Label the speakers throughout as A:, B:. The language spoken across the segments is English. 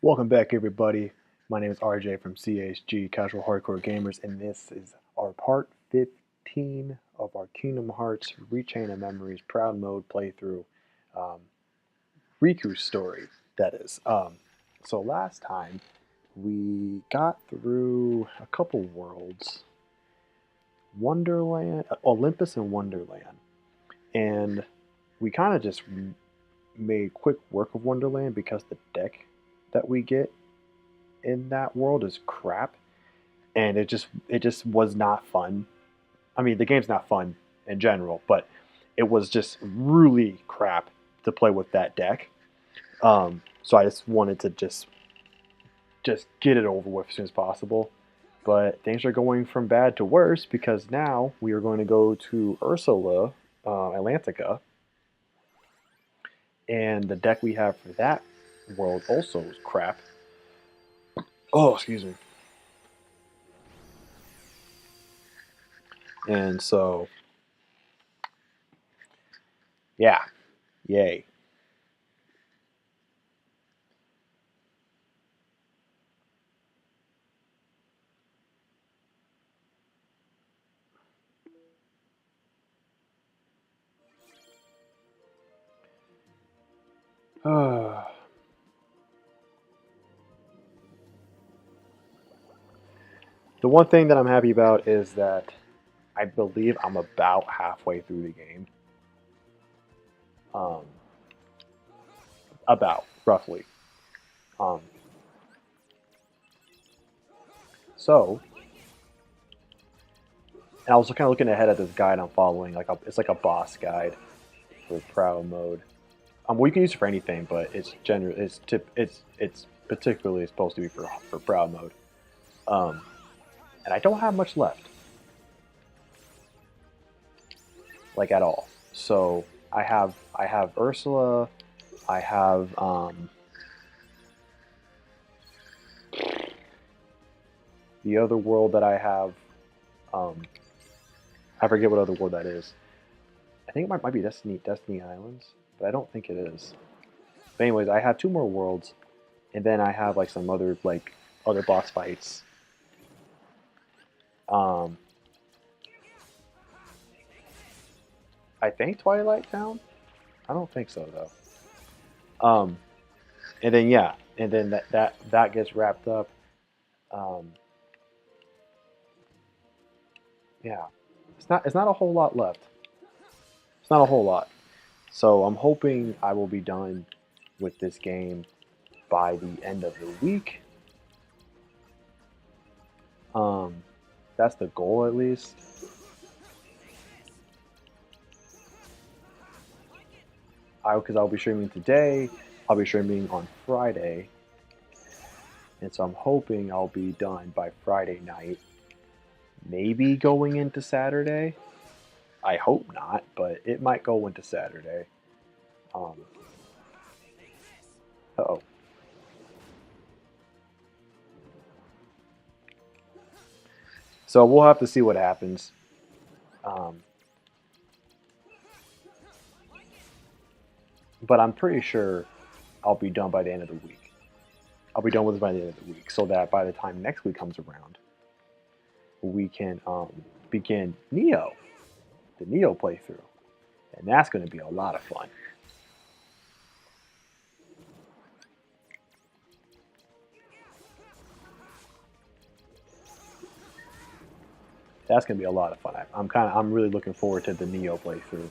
A: Welcome back, everybody. My name is RJ from CHG Casual Hardcore Gamers, and this is our part 15 of our Kingdom Hearts Rechain of Memories Proud Mode playthrough. Um, Riku's story, that is. So last time we got through a couple worlds, Wonderland, Olympus and Wonderland, and we kind of just made quick work of Wonderland because the deck that we get in that world is crap, and it just was not fun. I mean, the game's not fun in general, but it was just really crap to play with that deck. So I just wanted to just get it over with as soon as possible. But things are going from bad to worse because now we are going to go to Ursula Atlantica, and the deck we have for that world also is crap. Oh, excuse me. And so, yeah, yay. The one thing that I'm happy about is that I believe I'm about halfway through the game. Um, about, roughly. Um, so, and I was kind of looking ahead at this guide I'm following. It's like a boss guide for Proud Mode. Well, you can use it for anything, but it's particularly supposed to be for Proud Mode. And I don't have much left, like at all. So I have Ursula, I have the other world that I have. I forget what other world that is. I think it might be Destiny Islands, but I don't think it is. But anyways, I have two more worlds, and then I have like some other other boss fights. I think Twilight Town. I don't think so though. And then yeah, and then that gets wrapped up. Yeah, it's not a whole lot left. It's not a whole lot. So I'm hoping I will be done with this game by the end of the week. That's the goal, at least. Because I'll be streaming today. I'll be streaming on Friday. And so I'm hoping I'll be done by Friday night. Maybe going into Saturday. I hope not, but it might go into Saturday. Uh-oh. So we'll have to see what happens. But I'm pretty sure I'll be done by the end of the week. I'll be done with it by the end of the week, so that by the time next week comes around, we can begin Neo, the Neo playthrough, and that's going to be a lot of fun. That's going to be a lot of fun. I'm really looking forward to the Neo playthrough.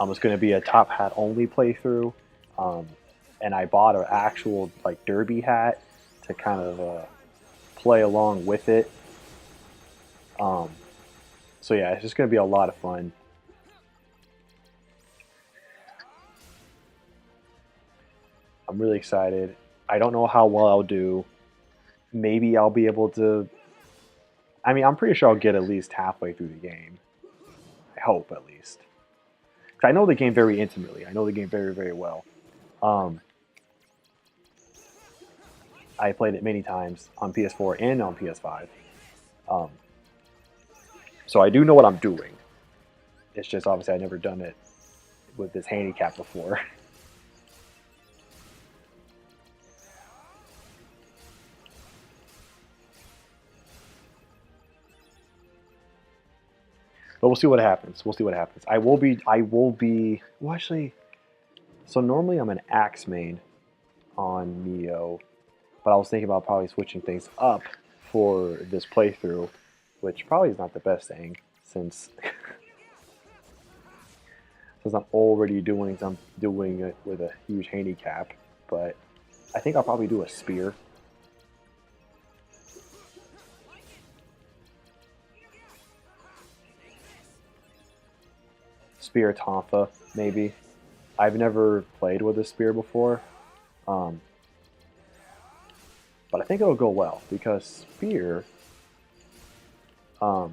A: It's going to be a top hat only playthrough, and I bought an actual derby hat to kind of play along with it. So yeah, it's just going to be a lot of fun. I'm really excited. I don't know how well I'll do. Maybe I'll be able to. I mean, I'm pretty sure I'll get at least halfway through the game. I hope, at least. I know the game very intimately. I know the game very, very well. I played it many times on PS4 and on PS5. So I do know what I'm doing. It's just obviously I've never done it with this handicap before. But we'll see what happens. We'll see what happens. I will be. Well, actually, so normally I'm an Axe main on Neo, but I was thinking about probably switching things up for this playthrough, which probably is not the best thing since since I'm already doing it with a huge handicap. But I think I'll probably do a spear. Spear Tonfa, maybe. I've never played with a spear before, but I think it'll go well because spear, the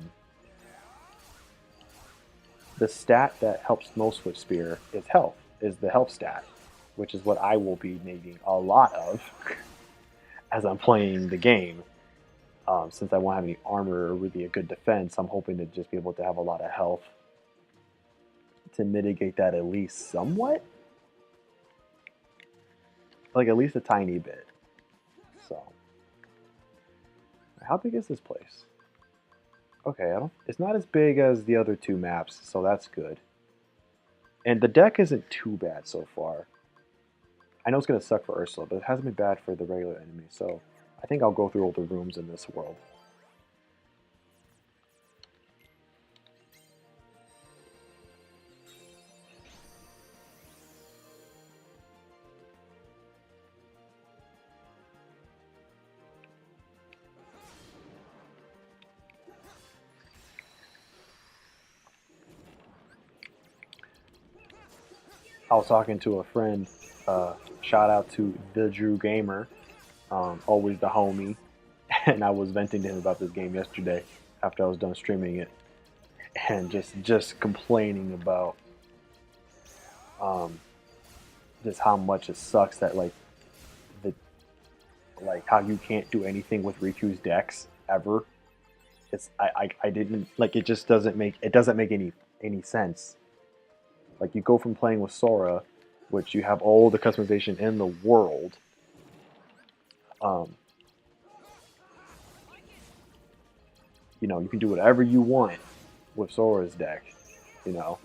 A: stat that helps most with spear is health, is the health stat, which is what I will be needing a lot of as I'm playing the game. Since I won't have any armor or really a good defense, I'm hoping to just be able to have a lot of health to mitigate that at least somewhat. Like at least a tiny bit. So, how big is this place? Okay, it's not as big as the other two maps, so that's good. And the deck isn't too bad so far. I know it's going to suck for Ursula, but it hasn't been bad for the regular enemy, so I think I'll go through all the rooms in this world. I was talking to a friend, shout out to the Drew Gamer, always the homie, and I was venting to him about this game yesterday after I was done streaming it, and just complaining about just how much it sucks that like how you can't do anything with Riku's decks ever. I didn't like it. Just doesn't make any sense. Like you go from playing with Sora, which you have all the customization in the world, you know, you can do whatever you want with Sora's deck, you know,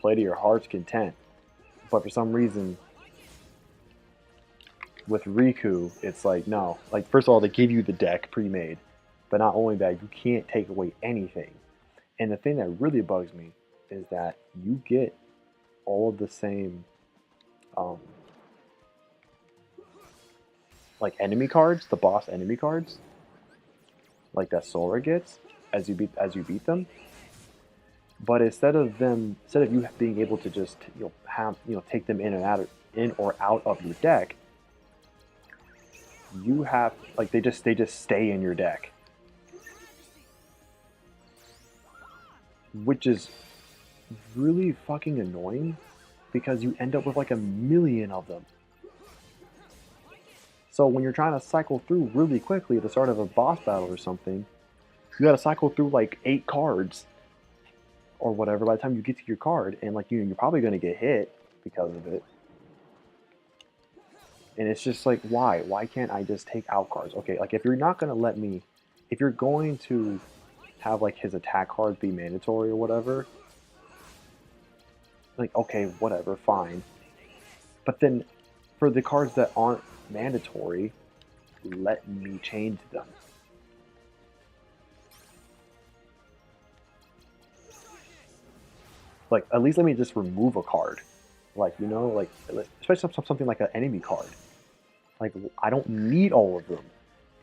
A: play to your heart's content. But for some reason, with Riku, it's like, no. Like, first of all, they give you the deck pre-made, but not only that, you can't take away anything. And the thing that really bugs me is that you get all of the same, like enemy cards, the boss enemy cards, like that Sora gets as you beat them. But instead of you being able to just take them in or out of your deck, you have like they just stay in your deck, which is really fucking annoying because you end up with like a million of them. So when you're trying to cycle through really quickly at the start of a boss battle or something, you got to cycle through like 8 cards or whatever by the time you get to your card, and like you're probably going to get hit because of it. And it's just like, why can't I just take out cards? Okay, like if you're not going to let me, if you're going to have like his attack cards be mandatory or whatever, like okay, whatever, fine. But then for the cards that aren't mandatory, let me change them. Like at least let me just remove a card. Like, you know, like especially something like an enemy card. Like I don't need all of them.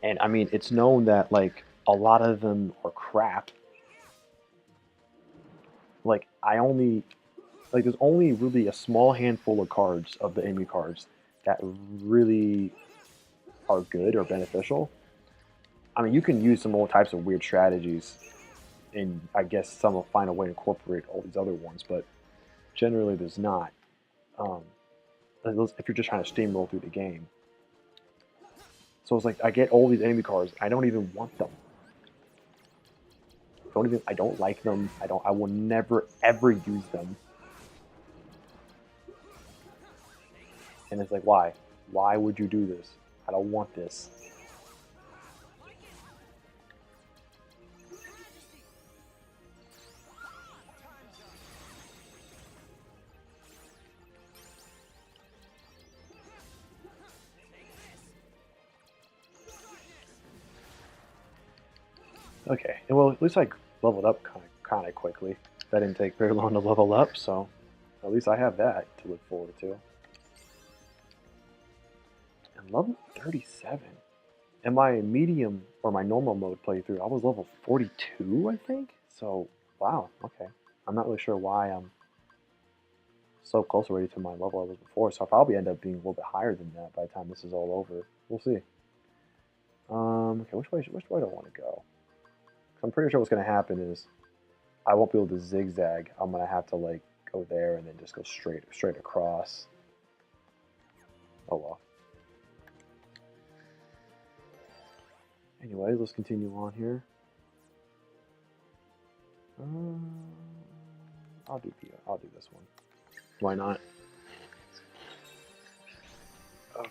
A: And I mean, it's known that like a lot of them are crap. Like there's only really a small handful of cards of the enemy cards that really are good or beneficial. I mean, you can use some all types of weird strategies, and I guess some will find a way to incorporate all these other ones, but generally there's not. If you're just trying to steamroll through the game. So it's like I get all these enemy cards, I don't even want them. I don't like them. I will never ever use them. And it's like, why? Why would you do this? I don't want this. Okay, and well, at least I leveled up kind of quickly. That didn't take very long to level up, so at least I have that to look forward to. And level 37. In my medium or my normal mode playthrough, I was level 42, I think. So, wow, okay. I'm not really sure why I'm so close already to my level I was before, so I'll probably end up being a little bit higher than that by the time this is all over. We'll see. Okay, which way do I want to go? I'm pretty sure what's going to happen is I won't be able to zigzag. I'm going to have to like go there and then just go straight across. Oh well. Anyway, let's continue on here. I'll do this one. Why not? Okay.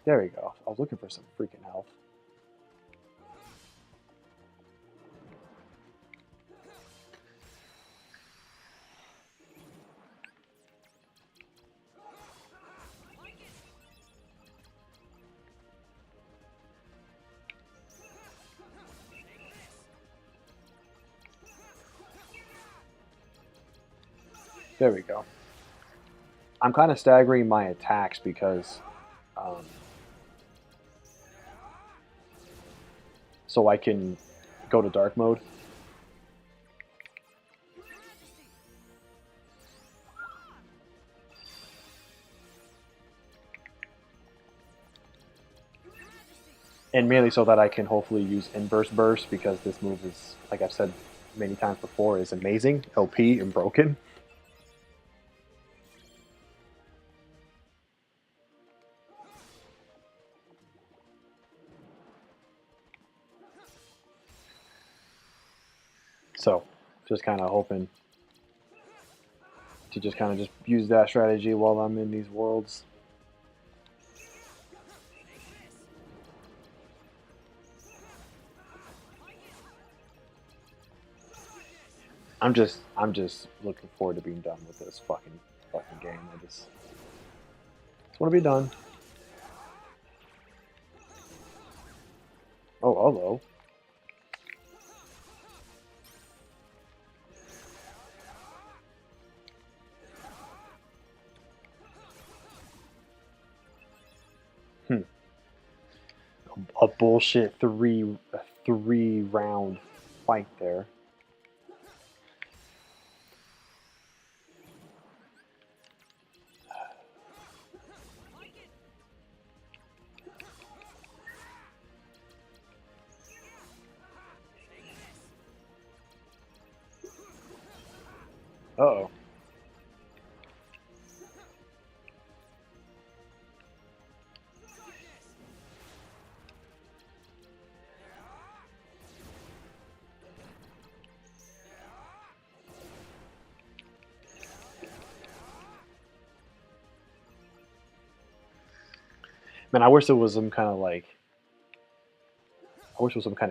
A: There we go. I was looking for some freaking health. There we go. I'm kind of staggering my attacks because so I can go to dark mode. And mainly so that I can hopefully use Inverse Burst, because this move is, like I've said many times before, is amazing, OP, and broken. So, just kind of hoping to just use that strategy while I'm in these worlds. I'm just looking forward to being done with this fucking game. I just want to be done. Oh, hello. A bullshit three round fight there. Uh-oh. Man, I wish there was some kind of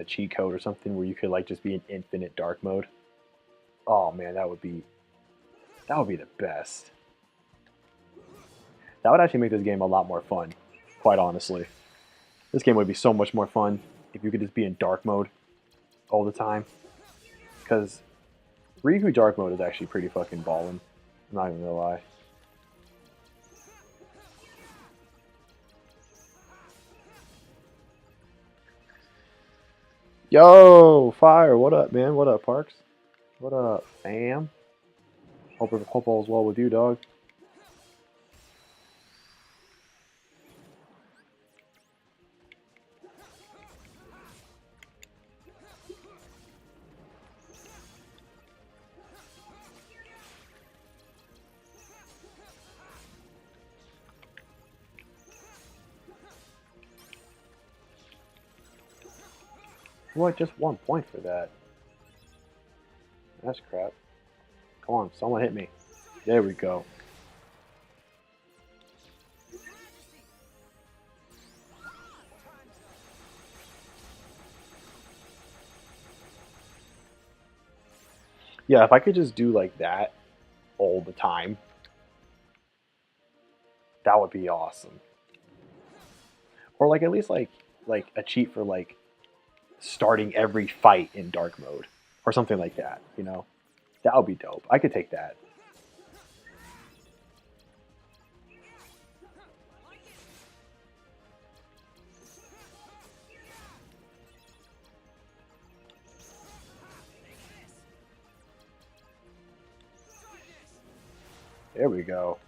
A: cheat code or something where you could like just be in infinite dark mode. Oh man, that would be the best. That would actually make this game a lot more fun, quite honestly. This game would be so much more fun if you could just be in dark mode all the time. Because RIKU dark mode is actually pretty fucking ballin'. I'm not even gonna lie. Yo, Fire, what up, man? What up, Parks? What up, fam? Hope all's well with you, dog. What? Just 1 point for that. That's crap. Come on, someone hit me. There we go. Yeah, if I could just do like that all the time. That would be awesome. Or like at least like a cheat for like starting every fight in dark mode or something like that. You know, that would be dope. I could take that. There we go.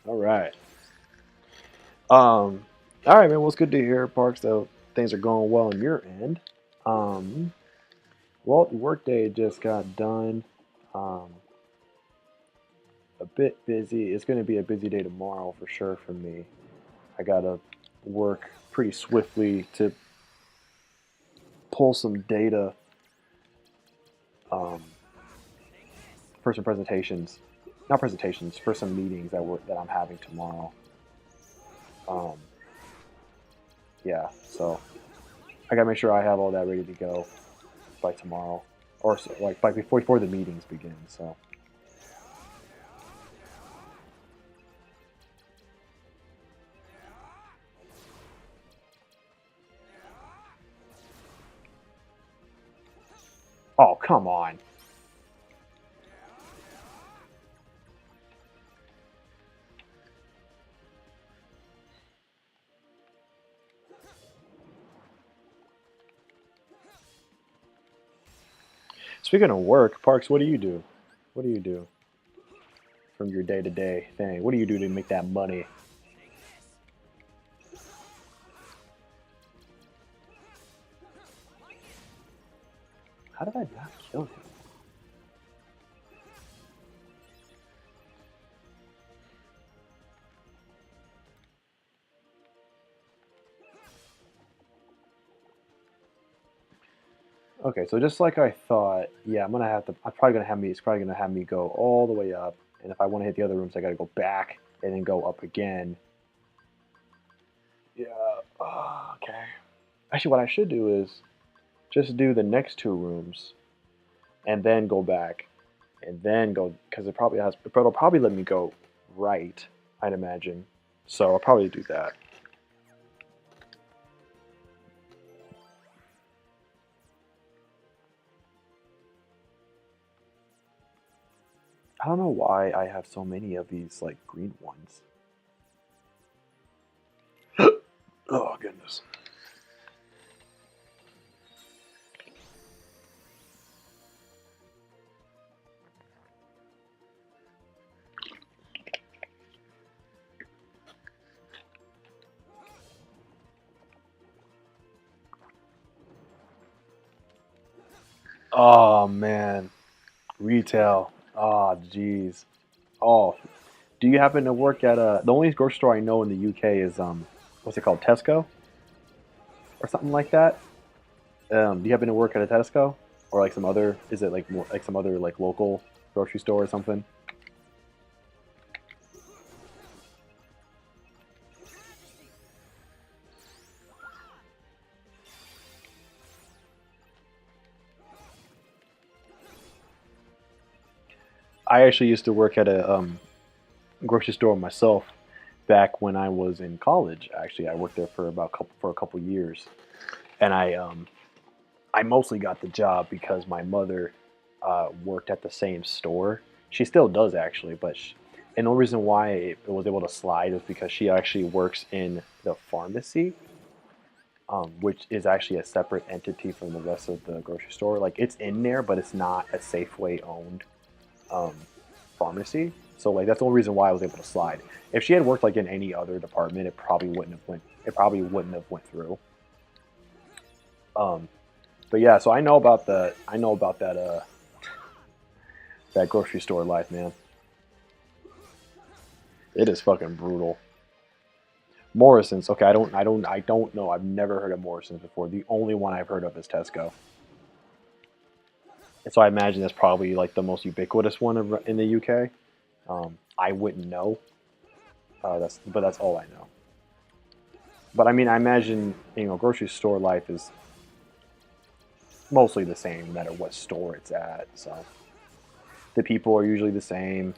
A: All right. All right, man. Well, it's good to hear, Parks, that things are going well on your end. Um, well, the workday just got done. Um, a bit busy. It's going to be a busy day tomorrow for sure for me. I gotta work pretty swiftly to pull some data um, for some presentations, not presentations, for some meetings that I'm having tomorrow. Um, yeah, so I gotta make sure I have all that ready to go by tomorrow, or so, like by before the meetings begin. So. Oh, come on. Speaking of work, Parks, what do you do? What do you do from your day-to-day thing? What do you do to make that money? How did I not kill him? Okay, so just like I thought, yeah, I'm gonna have to. I'm probably gonna have me. It's probably gonna have me go all the way up, and if I want to hit the other rooms, I gotta go back and then go up again. Yeah. Okay. Actually, what I should do is just do the next two rooms and then go back and then go because it probably has. It'll probably let me go right. I'd imagine. So I'll probably do that. I don't know why I have so many of these like green ones. Oh goodness. Oh man, retail. Oh jeez. Oh, do you happen to work at the only grocery store I know in the UK is what's it called, Tesco or something like that? Do you happen to work at a Tesco or like some other? Is it like more like some other like local grocery store or something? I actually used to work at a grocery store myself back when I was in college. Actually, I worked there for a couple years, and I mostly got the job because my mother worked at the same store. She still does actually, and the reason why it was able to slide is because she actually works in the pharmacy, which is actually a separate entity from the rest of the grocery store. Like it's in there, but it's not a Safeway owned um, pharmacy. So like that's the only reason why I was able to slide. If she had worked like in any other department, it probably wouldn't have went. It probably wouldn't have went through. Um, but yeah, so I know about that grocery store life, man. It is fucking brutal. Morrison's, okay, I don't know. I've never heard of Morrison's before. The only one I've heard of is Tesco. And so I imagine that's probably like the most ubiquitous one in the UK. I wouldn't know. But that's all I know. But I mean, I imagine grocery store life is mostly the same no matter what store it's at. So the people are usually the same.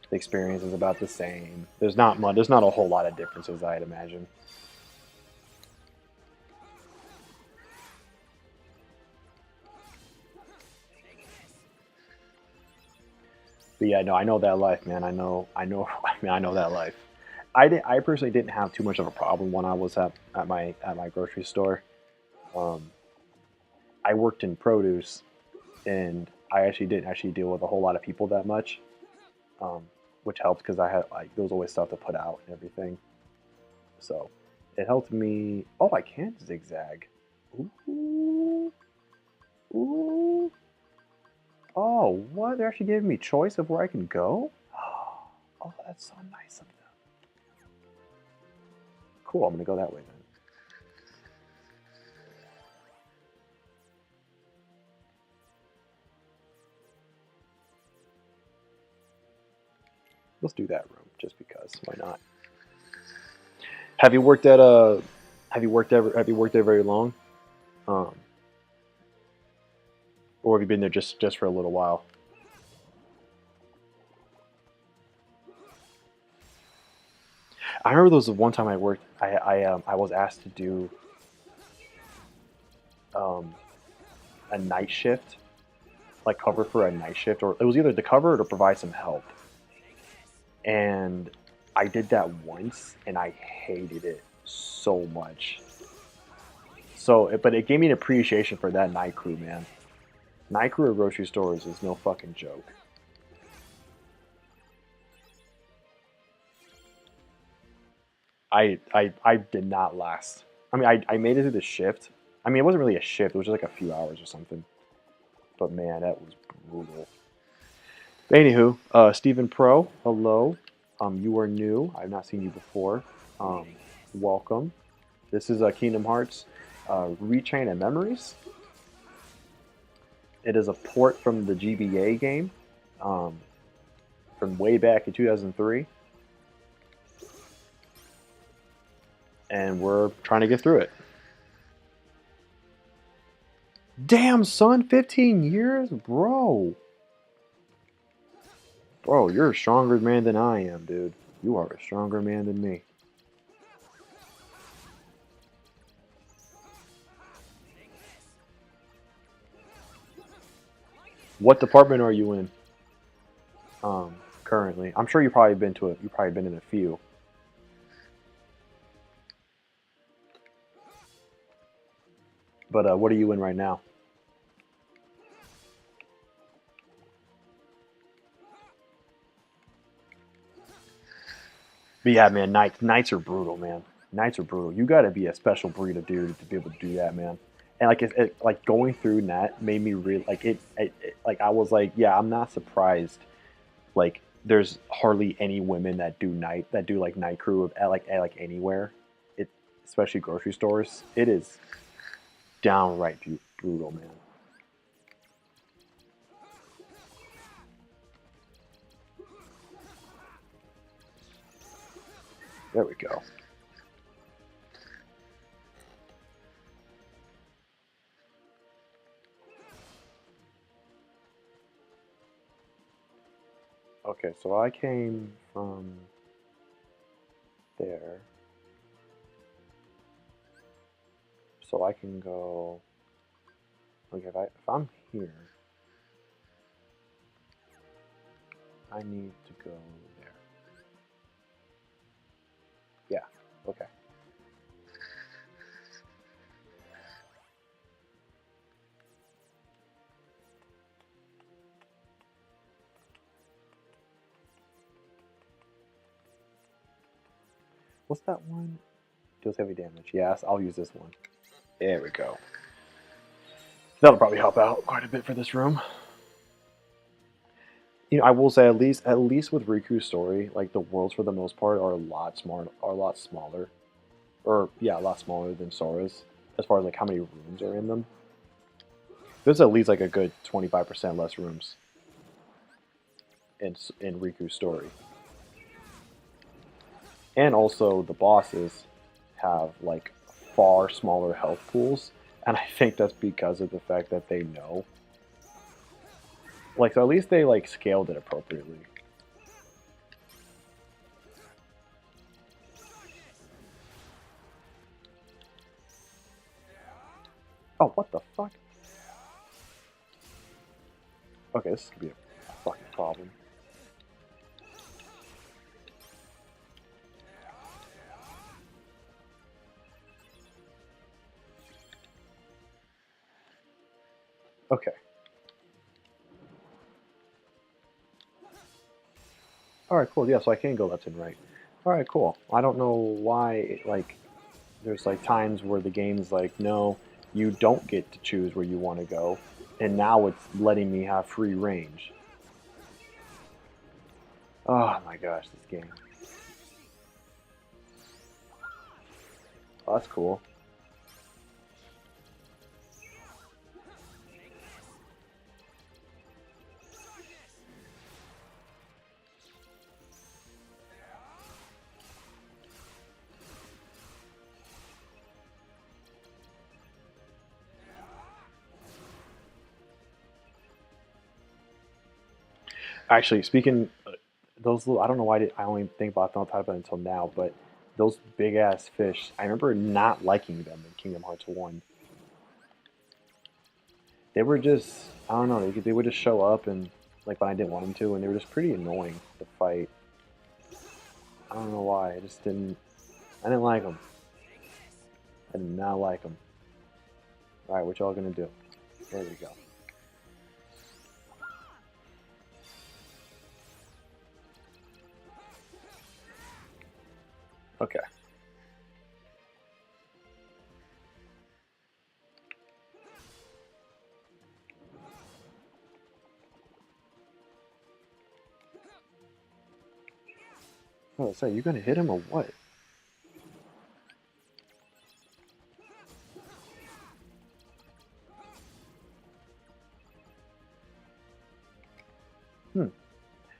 A: The experience is about the same. There's not much. There's not a whole lot of differences, I'd imagine. But yeah, no, I know that life, man. I mean, I know that life. I personally didn't have too much of a problem when I was at my grocery store. Um, I worked in produce, and I actually didn't actually deal with a whole lot of people that much, um, which helped because I had like there was always stuff to put out and everything. So it helped me. Oh, I can zigzag. Ooh, ooh. Oh, what? They're actually giving me choice of where I can go? Oh, that's so nice of them. Cool, I'm gonna go that way then. Let's do that room just because. Why not? Have you worked at a? Have you worked there very long? Um, or have you been there just for a little while? I remember there was one time I worked. I was asked to do um, a night shift, like cover for a night shift, or it was either to cover or to provide some help. And I did that once, and I hated it so much. So, but it gave me an appreciation for that night crew, man. Night crew at grocery stores is no fucking joke. I did not last. I mean, I made it through the shift. I mean, it wasn't really a shift. It was just like a few hours or something. But man, that was brutal. Anywho, Stephen Pro, hello. You are new. I've not seen you before. Um, welcome. This is Kingdom Hearts Rechain of Memories. It is a port from the GBA game um, from way back in 2003. And we're trying to get through it. Damn, son, 15 years? Bro. Bro, you're a stronger man than I am, dude. You are a stronger man than me. What department are you in? Currently. I'm sure you've probably been in a few. But what are you in right now? But yeah, man, nights are brutal, man. Nights are brutal. You got to be a special breed of dude to be able to do that, man. And like like going through that made me real like like I was like, yeah, I'm not surprised. Like there's hardly any women that do like night crew at like anywhere. It especially grocery stores. It is downright brutal, man. There we go. Okay, so I came from there. So I can go. Okay, if I'm here, I need to go there. Yeah. Okay. What's that one? Deals heavy damage. Yes, I'll use this one. There we go. That'll probably help out quite a bit for this room. You know, I will say at least with Riku's story, like the worlds for the most part are a lot smart, are a lot smaller, or yeah, a lot smaller than Sora's as far as like how many rooms are in them. There's at least like a good 25% less rooms in Riku's story, and also the bosses have like far smaller health pools And I think that's because of the fact that they know. Like, so at least they, like, scaled it appropriately. Oh, what the fuck? Okay, this is gonna be a fucking problem. Okay. Alright, cool. Yeah, so I can go left and right. Alright, cool. I don't know why, like, there's, like, times where the game's like, no, you don't get to choose where you want to go. And now it's letting me have free range. Oh my gosh, this game. Oh, that's cool. Actually, speaking, those little, I don't know why I only think about them type until now, but those big ass fish, I remember not liking them in Kingdom Hearts 1. They were just, I don't know, they would just show up and, like, when I didn't want them to, and they were just pretty annoying to fight. I don't know why, I didn't like them. I did not like them. Alright, what y'all gonna do? There we go. Okay. Oh, say, you gonna hit him or what?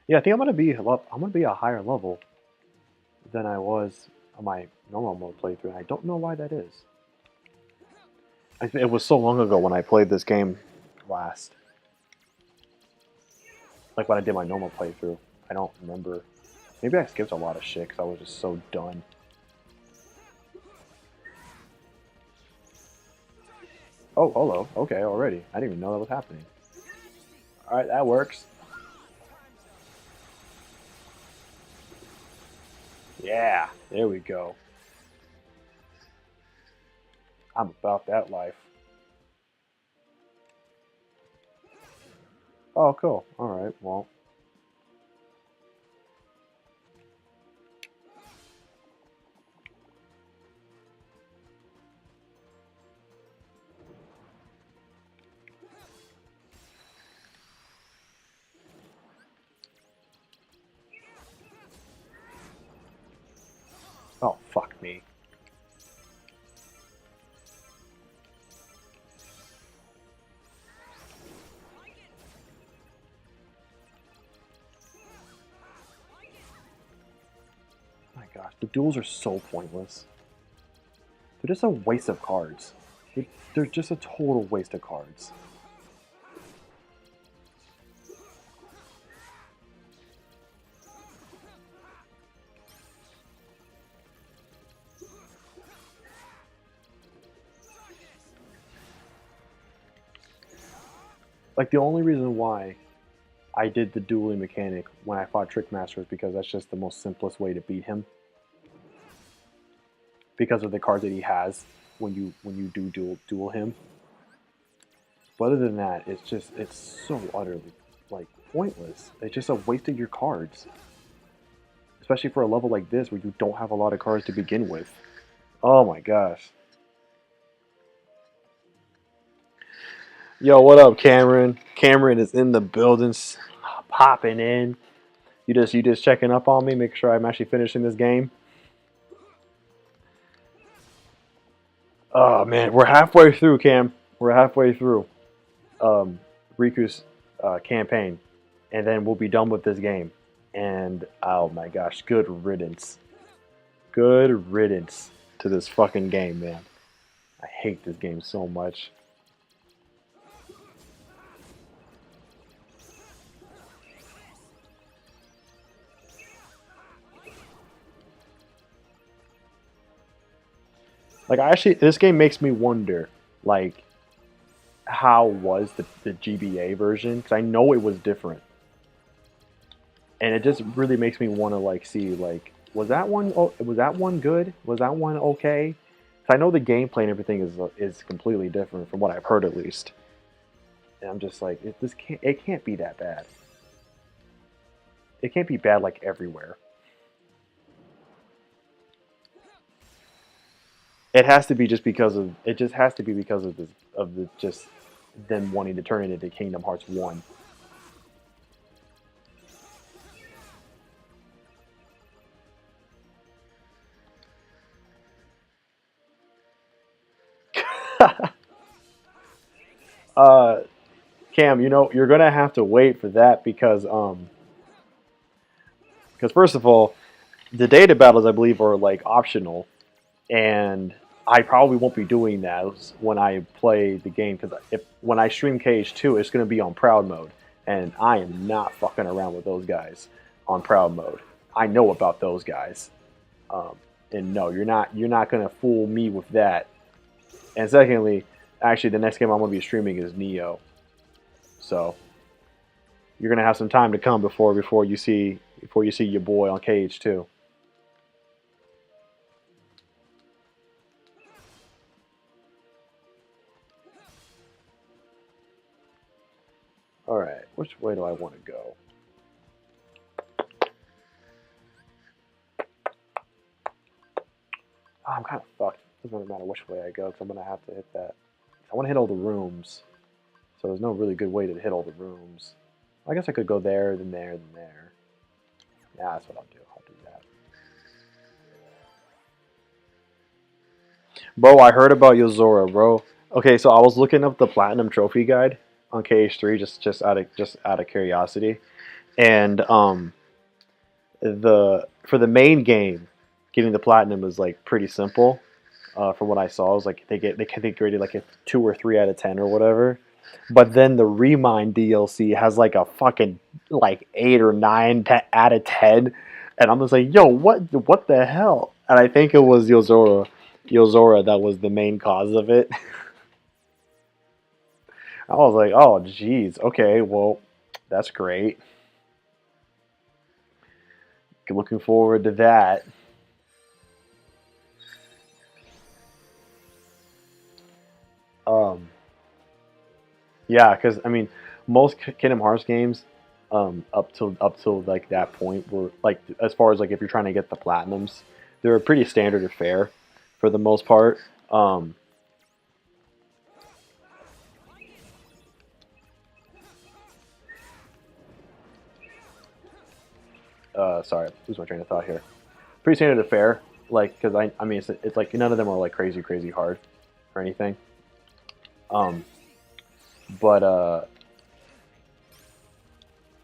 A: Yeah, I think I'm gonna be a higher level than I was on my normal mode playthrough, and I don't know why that is. It was so long ago when I played this game last. Like when I did my normal playthrough. I don't remember. Maybe I skipped a lot of shit because I was just so done. Oh, hello. Okay, already. I didn't even know that was happening. Alright, that works. Yeah, there we go. I'm about that life. Oh, cool. Alright, well. Oh, fuck me. My gosh, the duels are so pointless. They're just a waste of cards. They're just a total waste of cards. Like, the only reason why I did the dueling mechanic when I fought Trickmaster is because that's just the most simplest way to beat him. Because of the cards that he has when you do duel him. But other than that, it's so utterly, like, pointless. It's just a waste of your cards. Especially for a level like this where you don't have a lot of cards to begin with. Oh my gosh. Yo, what up, Cameron? Cameron is in the buildings, popping in. You just checking up on me, make sure I'm actually finishing this game. Oh man, we're halfway through, Cam. We're halfway through Riku's campaign, and then we'll be done with this game. And oh my gosh, good riddance. Good riddance to this fucking game, man. I hate this game so much. Like, this game makes me wonder, like, how was the GBA version? Because I know it was different. And it just really makes me want to, like, see, like, was that one good? Was that one okay? Because I know the gameplay and everything is completely different from what I've heard, at least. And I'm just like, it can't be that bad. It can't be bad, like, everywhere. It has to be just because of it. Just has to be because of the just them wanting to turn it into Kingdom Hearts 1. uh, Cam, you're gonna have to wait for that because first of all, the data battles I believe are like optional, and I probably won't be doing that when I play the game because when I stream KH2, it's gonna be on proud mode, and I am not fucking around with those guys on proud mode. I know about those guys, um, and no, you're not gonna fool me with that. And secondly, actually, the next game I'm gonna be streaming is Neo, so you're gonna have some time to come before you see your boy on KH2. All right, which way do I want to go? Oh, I'm kind of fucked. It doesn't really matter which way I go because I'm gonna have to hit that. I want to hit all the rooms, so there's no really good way to hit all the rooms. I guess I could go there, then there, then there. Yeah, that's what I'll do. I'll do that. Bro, I heard about Yozora, bro. Okay, so I was looking up the Platinum Trophy Guide on KH3 just out of curiosity, and for the main game, getting the platinum is like pretty simple. From what I saw, it was like they graded like a 2 or 3 out of 10 or whatever. But then the Remind DLC has like a fucking like 8 or 9 out of 10, and I'm just like, yo, what the hell? And I think it was Yozora that was the main cause of it. I was like, oh geez, okay, well, that's great. Looking forward to that. Um, yeah, because I mean, most Kingdom Hearts games, up till like that point, were like as far as like if you're trying to get the platinums, they're pretty standard or fair, for the most part. Sorry, lose my train of thought here. Pretty standard or fair, like because I mean it's like none of them are like crazy hard or anything. Um, but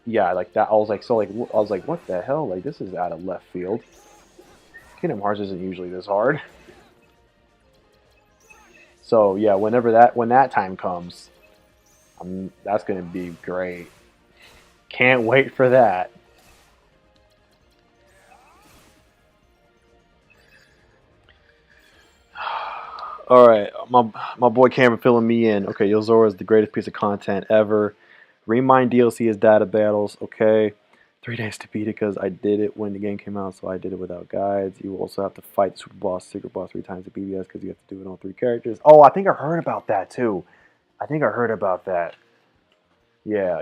A: yeah, like that. I was like, so like I was like, what the hell? Like this is out of left field. Kingdom Hearts isn't usually this hard. So yeah, when that time comes, that's gonna be great. Can't wait for that. All right, my boy Cameron filling me in. Okay, Yozora is the greatest piece of content ever. Remind DLC is data battles. Okay, 3 days to beat it because I did it when the game came out, so I did it without guides. You also have to fight the super boss, secret boss 3 times the BBS because you have to do it on 3 characters. Oh, I think I heard about that too. I think I heard about that. Yeah.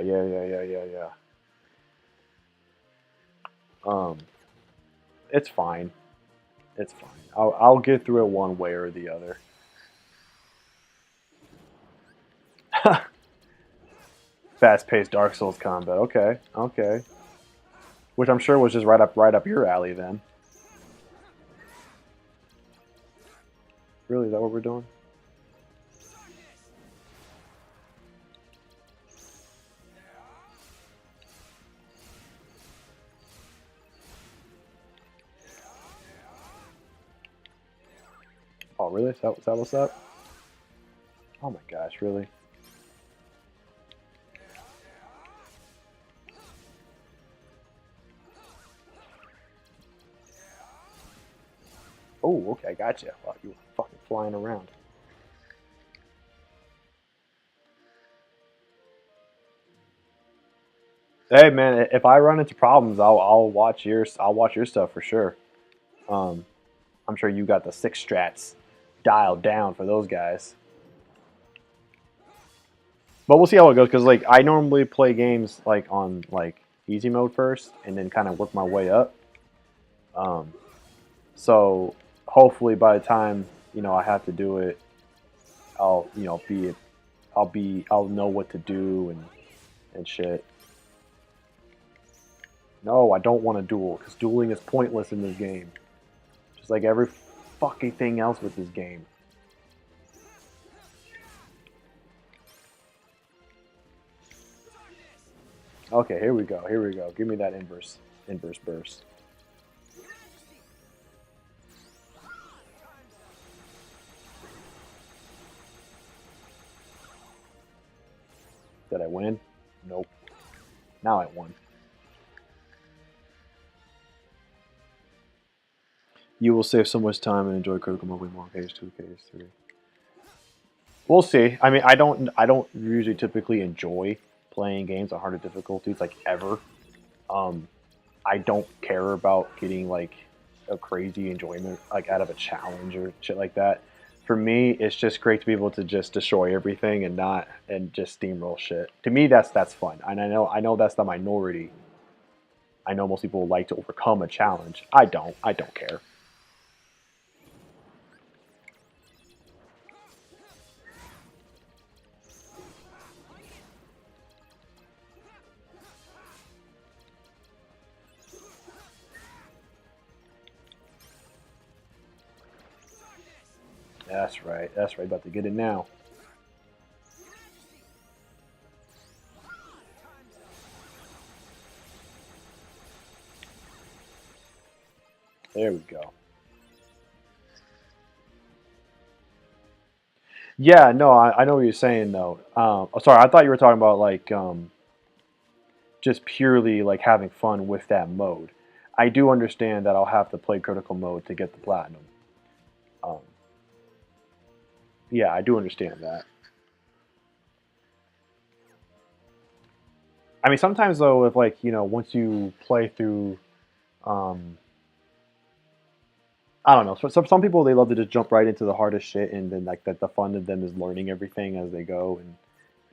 A: Um, it's fine. It's fine. I'll get through it one way or the other. Fast-paced Dark Souls combat. Okay, okay. Which I'm sure was just right up your alley then. Really, is that what we're doing? Oh, really? Is that what's up? Oh my gosh, really? Oh, okay, I got you. Wow, you were fucking flying around. Hey man, if I run into problems, I'll watch your stuff for sure. Um, I'm sure you got the six strats dialed down for those guys. But we'll see how it goes because like I normally play games like on like easy mode first and then kind of work my way up. Um, so hopefully by the time I have to do it, I'll I'll know what to do and shit. No, I don't want to duel because dueling is pointless in this game. Just like every fucking thing else with this game. Okay, here we go. Here we go. Give me that inverse burst. Did I win? Nope. Now I won. You will save so much time and enjoy critical mode with more KS2, KS3. We'll see. I mean, I don't usually typically enjoy playing games on harder difficulties like ever. Um, I don't care about getting like a crazy enjoyment like out of a challenge or shit like that. For me, it's just great to be able to just destroy everything and just steamroll shit. To me, that's fun. And I know that's the minority. I know most people like to overcome a challenge. I don't. I don't care. That's right. That's right. About to get it now. There we go. Yeah, no, I know what you're saying though. Oh, sorry, I thought you were talking about like just purely like having fun with that mode. I do understand that I'll have to play critical mode to get the platinum. Um, yeah, I do understand that. I mean, sometimes though, if like once you play through, um, I don't know. So some people they love to just jump right into the hardest shit, and then like that the fun of them is learning everything as they go and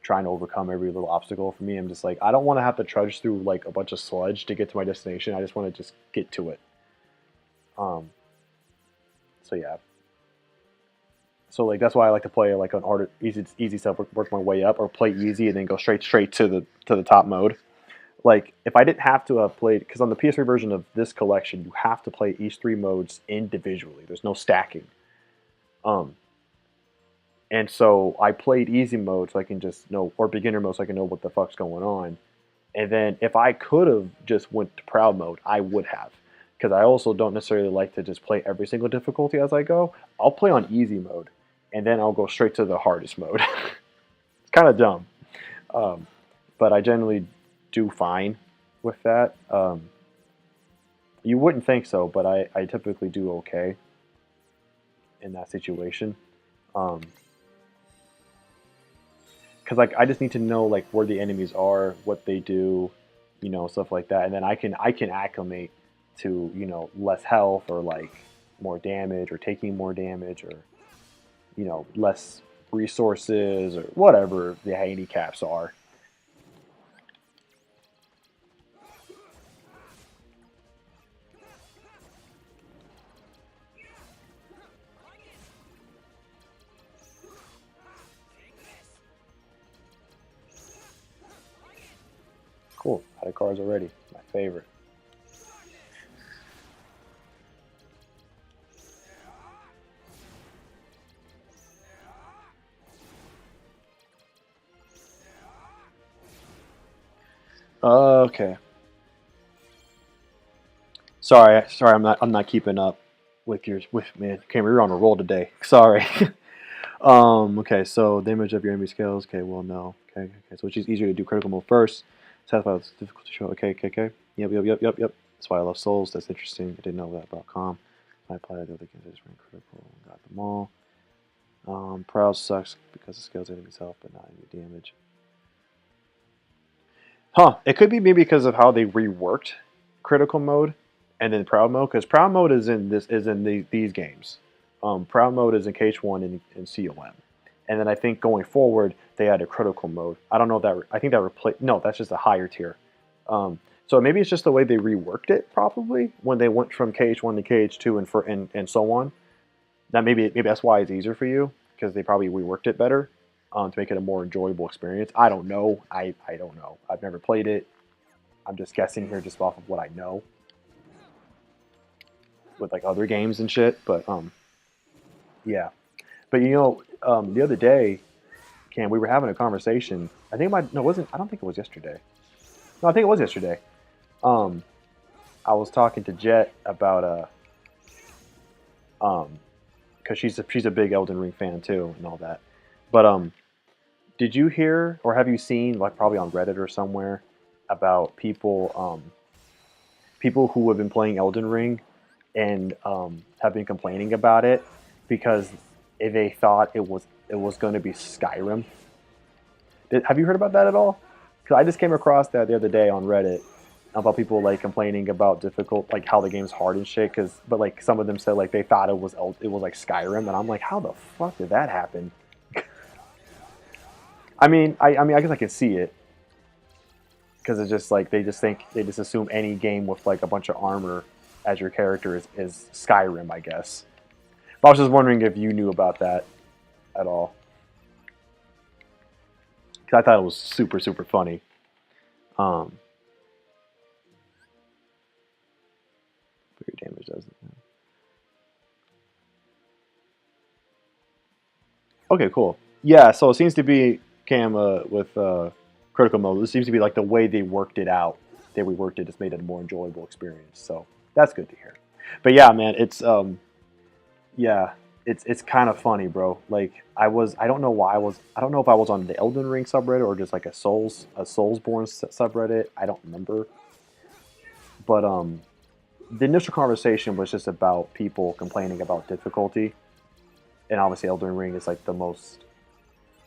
A: trying to overcome every little obstacle. For me, I'm just like I don't want to have to trudge through like a bunch of sludge to get to my destination. I just want to just get to it. Um, so yeah, so like that's why I like to play like an art easy stuff, work my way up, or play easy and then go straight to the top mode. Like if I didn't have to have played, because on the PS3 version of this collection, you have to play each three modes individually. There's no stacking. Um, and so I played easy mode so I can just know, or beginner mode so I can know what the fuck's going on. And then if I could have just went to proud mode, I would have. Because I also don't necessarily like to just play every single difficulty as I go. I'll play on easy mode, and then I'll go straight to the hardest mode. It's kind of dumb, um, but I generally do fine with that. You wouldn't think so, but I typically do okay in that situation. Um, because like I just need to know like where the enemies are, what they do, stuff like that, and then I can acclimate to less health or like more damage or taking more damage or less resources or whatever the handicaps are. Cool, out of cards already. My favorite. Okay. Sorry, I'm not keeping up with man. Cameron, you're on a roll today. Sorry. Okay, so damage of your enemy scales. Okay, well, no. Okay. So it's just easier to do critical mode first. Satisfy it's difficult to show. Okay. Yep. That's why I love souls. That's interesting. I didn't know that about Com. I applied the other games. I just ran critical and got them all. Proud sucks because it scales enemies health, but not any damage. Huh? It could be maybe because of how they reworked critical mode and then proud mode. Because proud mode is in these games. Proud mode is in KH1 and COM. And then I think going forward they added critical mode. I don't know if that. I think that replaced. No, that's just a higher tier. So maybe it's just the way they reworked it. Probably when they went from KH1 to KH2 and so on. That maybe that's why it's easier for you because they probably reworked it better to make it a more enjoyable experience. I don't know. I don't know. I've never played it. I'm just guessing here just off of what I know with like other games and shit. But yeah. But the other day, Cam, we were having a conversation. I think it wasn't. I don't think it was yesterday. No, I think it was yesterday. I was talking to Jet about because she's a big Elden Ring fan too and all that. But did you hear or have you seen like probably on Reddit or somewhere about people who have been playing Elden Ring and have been complaining about it because they thought it was going to be Skyrim? Have you heard about that at all? Because I just came across that the other day on Reddit about people like complaining about difficult, like how the game's hard and shit. But like some of them said like they thought it was like Skyrim, and I'm like, how the fuck did that happen? I mean, I guess I can see it because it's just like they just assume any game with like a bunch of armor as your character is Skyrim, I guess. But I was just wondering if you knew about that at all. Because I thought it was super, super funny. But your damage doesn't. Okay, cool. Yeah, so it seems to be, Cam, with critical mode, it seems to be like the way they worked it out. They reworked it, just made it a more enjoyable experience. So that's good to hear. But yeah, man, it's it's kind of funny, bro. Like I don't know if I was on the Elden Ring subreddit or just like a Soulsborne subreddit. I don't remember. But the initial conversation was just about people complaining about difficulty, and obviously Elden Ring is like the most,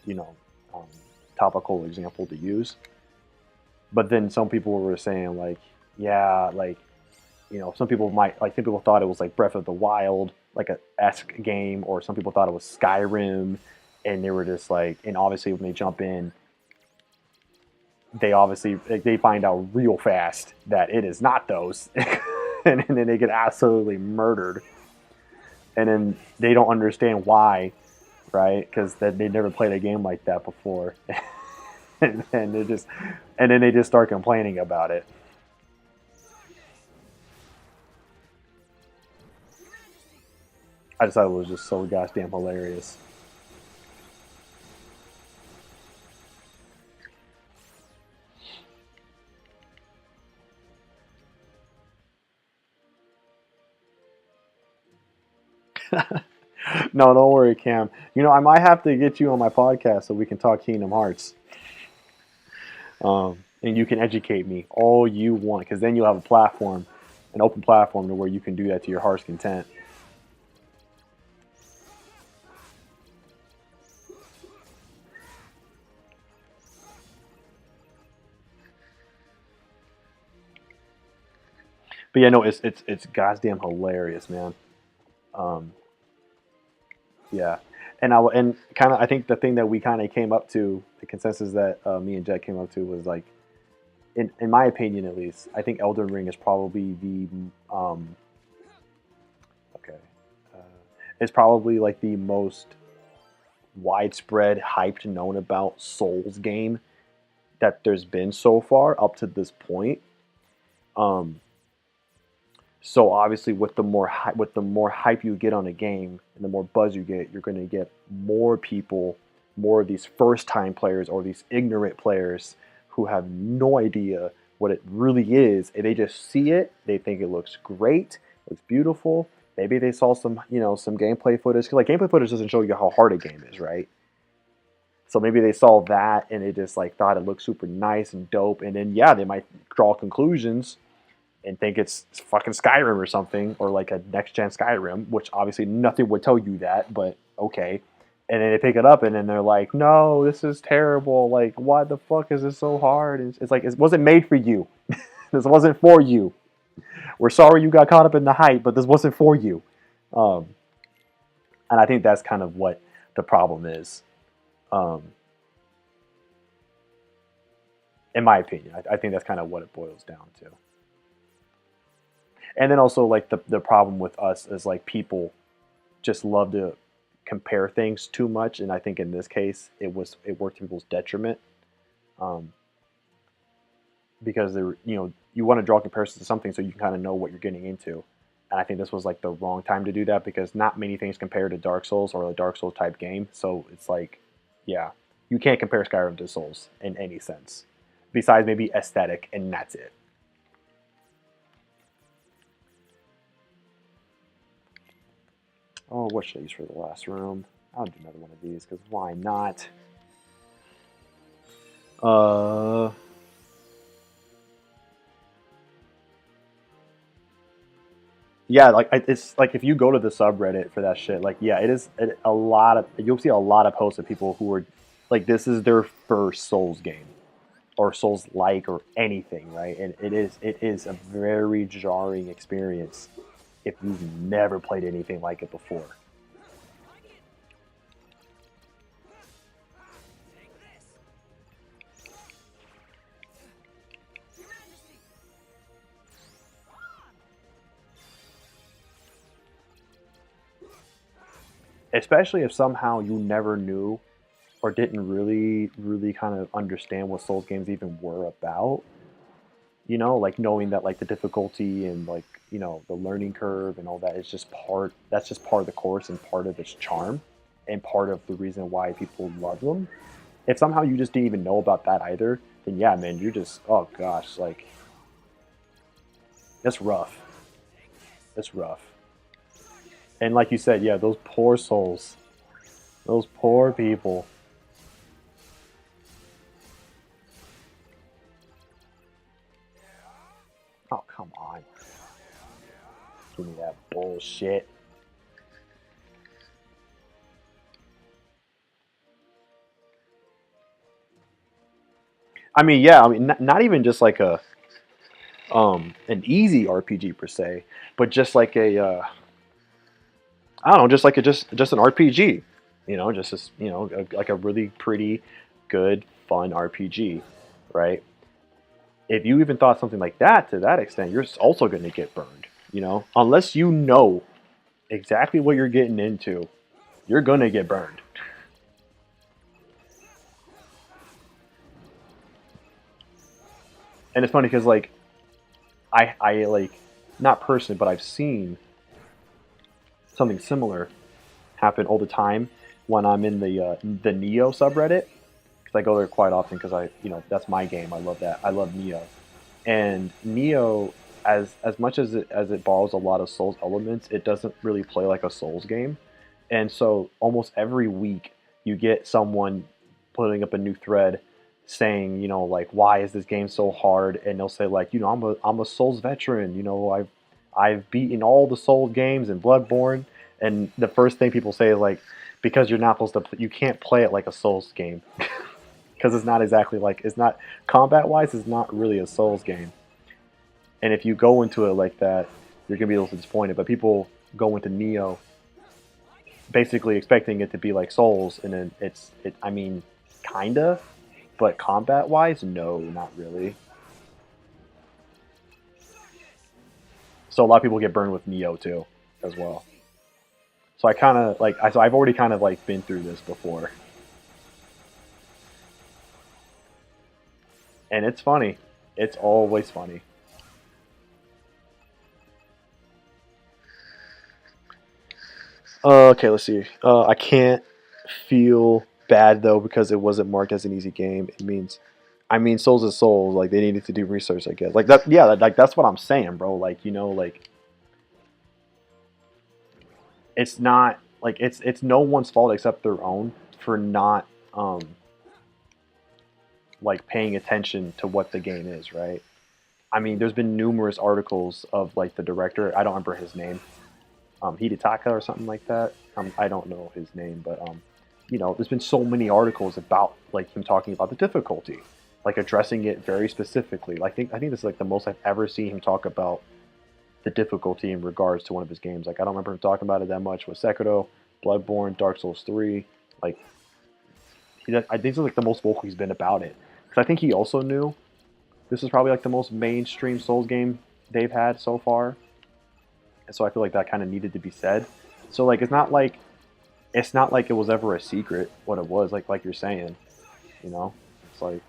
A: you know, um, topical example to use. But then some people were saying like, yeah, like, some people thought it was like Breath of the Wild, like a esque game, or some people thought it was Skyrim, and they were just like, and obviously when they jump in, they find out real fast that it is not those, and then they get absolutely murdered, and then they don't understand why, right? Because they never played a game like that before, and then they just start complaining about it. I just thought it was just so goddamn hilarious. No, don't worry, Cam. I might have to get you on my podcast so we can talk Kingdom Hearts. And you can educate me all you want, because then you'll have a platform, an open platform to where you can do that to your heart's content. But yeah, no, it's goddamn hilarious, man. Um, yeah, and kind of I think the thing that we kind of came up to, the consensus that me and Jet came up to was like, in my opinion at least, I think Elden Ring is probably the okay, uh, it's probably like the most widespread hyped known about Souls game that there's been so far up to this point. Um, So obviously, with the more hype you get on a game and the more buzz you get, you're going to get more people, more of these first time players or these ignorant players who have no idea what it really is, and they just see it, they think it looks great, looks beautiful, Maybe they saw some, some gameplay footage. 'Cause, like, gameplay footage doesn't show you how hard a game is, right? So maybe they saw that and they just like thought it looked super nice and dope, and then yeah, they might draw conclusions and think it's fucking Skyrim or something, or like a next gen Skyrim, which obviously nothing would tell you that, but okay. And then they pick it up and then they're like, no, this is terrible. Like, why the fuck is this so hard? It's like, it wasn't made for you. This wasn't for you. We're sorry you got caught up in the hype, but this wasn't for you. Um, and I think that's kind of what the problem is. In my opinion, I think that's kind of what it boils down to. And then also like the problem with us is like people just love to compare things too much, and I think in this case it worked to people's detriment, um, because you want to draw comparisons to something so you can kind of know what you're getting into, and I think this was like the wrong time to do that because not many things compare to Dark Souls or a Dark Souls type game, so it's like, yeah, you can't compare Skyrim to Souls in any sense, besides maybe aesthetic, and that's it. Oh, what should I use for the last room? I'll do another one of these, because why not? Yeah, like it's like if you go to the subreddit for that shit, like yeah, a lot of, you'll see a lot of posts of people who are like, this is their first Souls game or Souls like or anything, right? And it is a very jarring experience if you've never played anything like it before. Especially if somehow you never knew or didn't really kind of understand what Souls games even were about. Like knowing that like the difficulty and like the learning curve and all that is just part. That's just part of the course and part of its charm, and part of the reason why people love them. If somehow you just didn't even know about that either, then yeah, man, you're just, oh gosh, like it's rough. It's rough. And like you said, yeah, those poor souls, those poor people. Oh, come on. Give me that bullshit. I mean, yeah, I mean, not even just like an easy RPG per se, but just like I don't know, just like just an RPG, just this, like a really pretty, good, fun RPG, right? If you even thought something like that to that extent, you're also going to get burned, unless you know exactly what you're getting into, you're going to get burned. And it's funny because like I like, not personally, but I've seen something similar happen all the time when I'm in the Neo subreddit, because I go there quite often because that's my game. I love that. I love Neo, and Neo, as much as it borrows a lot of Souls elements, it doesn't really play like a Souls game, and so almost every week you get someone putting up a new thread saying, like, why is this game so hard? And they'll say like, I'm a Souls veteran. I've beaten all the Souls games and Bloodborne, and the first thing people say is like, because you're not supposed to, you can't play it like a Souls game, because it's not exactly like, it's not, combat wise, it's not really a Souls game. And if you go into it like that, you're gonna be a little disappointed. But people go into Neo basically expecting it to be like Souls, and then I mean, kinda, but combat wise, no, not really. So a lot of people get burned with Neo too, as well. So I kind of like, so I've already kind of like been through this before, and it's funny. It's always funny. Okay, let's see. I can't feel bad though because it wasn't marked as an easy game. I mean, Souls is Souls. Like they needed to do research, I guess. Like that, yeah. Like that's what I'm saying, bro. Like like it's not like it's no one's fault except their own for not like paying attention to what the game is, right? I mean, there's been numerous articles of like the director. I don't remember his name, Hidetaka or something like that. I don't know his name, but you know, there's been so many articles about like him talking about the difficulty, like addressing it very specifically. I think this is like the most I've ever seen him talk about the difficulty in regards to one of his games. Like I don't remember him talking about it that much with Sekiro, Bloodborne, Dark Souls 3. Like I think this is like the most vocal he's been about it. Because I think he also knew this is probably like the most mainstream Souls game they've had so far, and so I feel like that kind of needed to be said. So like it's not like it was ever a secret what it was, like you're saying, you know. It's like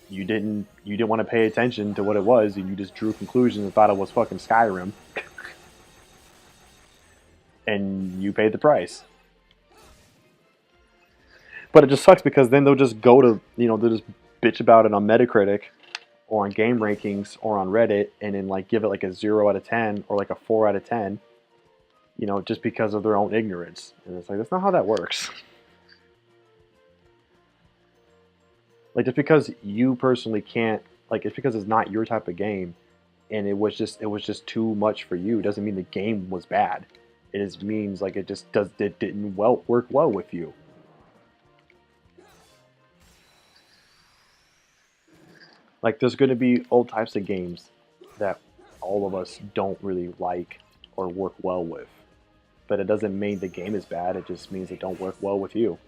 A: you didn't want to pay attention to what it was, and you just drew conclusions and thought it was fucking Skyrim, and you paid the price. But it just sucks because then they'll just go to, you know, they'll just bitch about it on Metacritic or on game rankings or on Reddit, and then like give it like a 0 out of 10 or like a 4 out of 10, you know, just because of their own ignorance. And it's like, that's not how that works. Like, just because you personally can't, like, it's because it's not your type of game, and it was just too much for you, doesn't mean the game was bad. It just means like it didn't work well with you. Like, there's going to be all types of games that all of us don't really like or work well with, but it doesn't mean the game is bad. It just means it don't work well with you.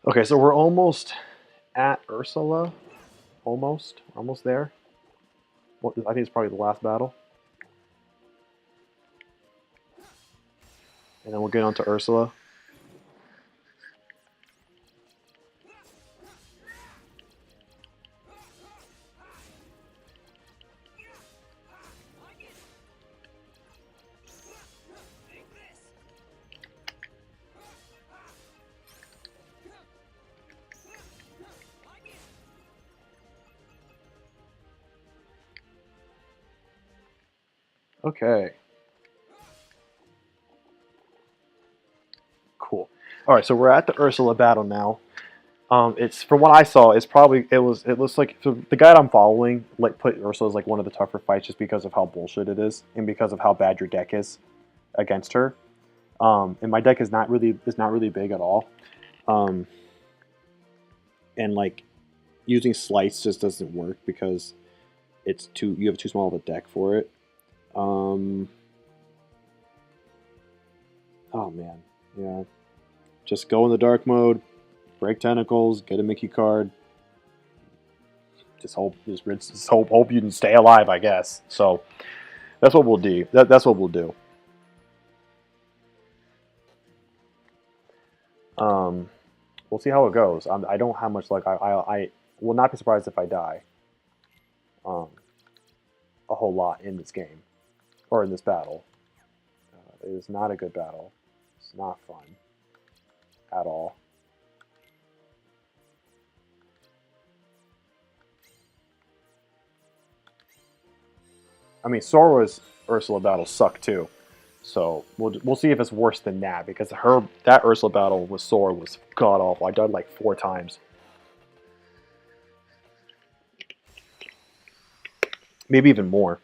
A: Okay, so we're almost at Ursula. Almost there. I think it's probably the last battle, and then we'll get on to Ursula. Okay. Cool. All right, so we're at the Ursula battle now. It's from what I saw, it looks like so the guide I'm following like put Ursula as like one of the tougher fights just because of how bullshit it is and because of how bad your deck is against her. And my deck is not really big at all. Um, and like using slice just doesn't work because you have too small of a deck for it. Um, oh man, yeah. Just go in the dark mode, break tentacles, get a Mickey card. Hope you can stay alive, I guess. So that's what we'll do. That's what we'll do. We'll see how it goes. I don't have much luck. I will not be surprised if I die. Um, a whole lot in this game or in this battle. It is not a good battle. It's not fun at all. I mean, Sora's Ursula battle sucked too. So we'll see if it's worse than that because that Ursula battle with Sora was god awful. I died like 4 times, maybe even more.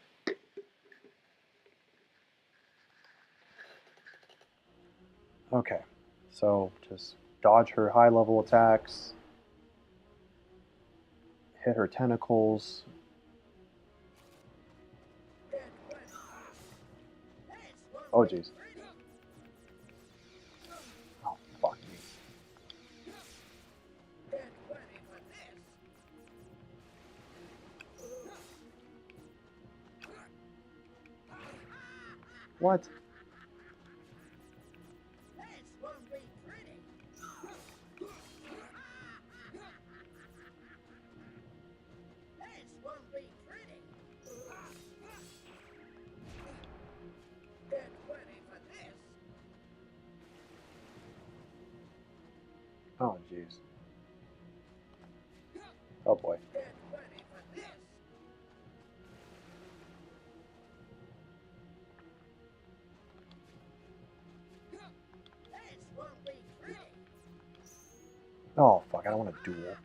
A: Okay, so just dodge her high level attacks, hit her tentacles. Oh jeez. Oh fuck me. What? Oh, jeez. Oh, boy. Oh, fuck. I don't want to duel.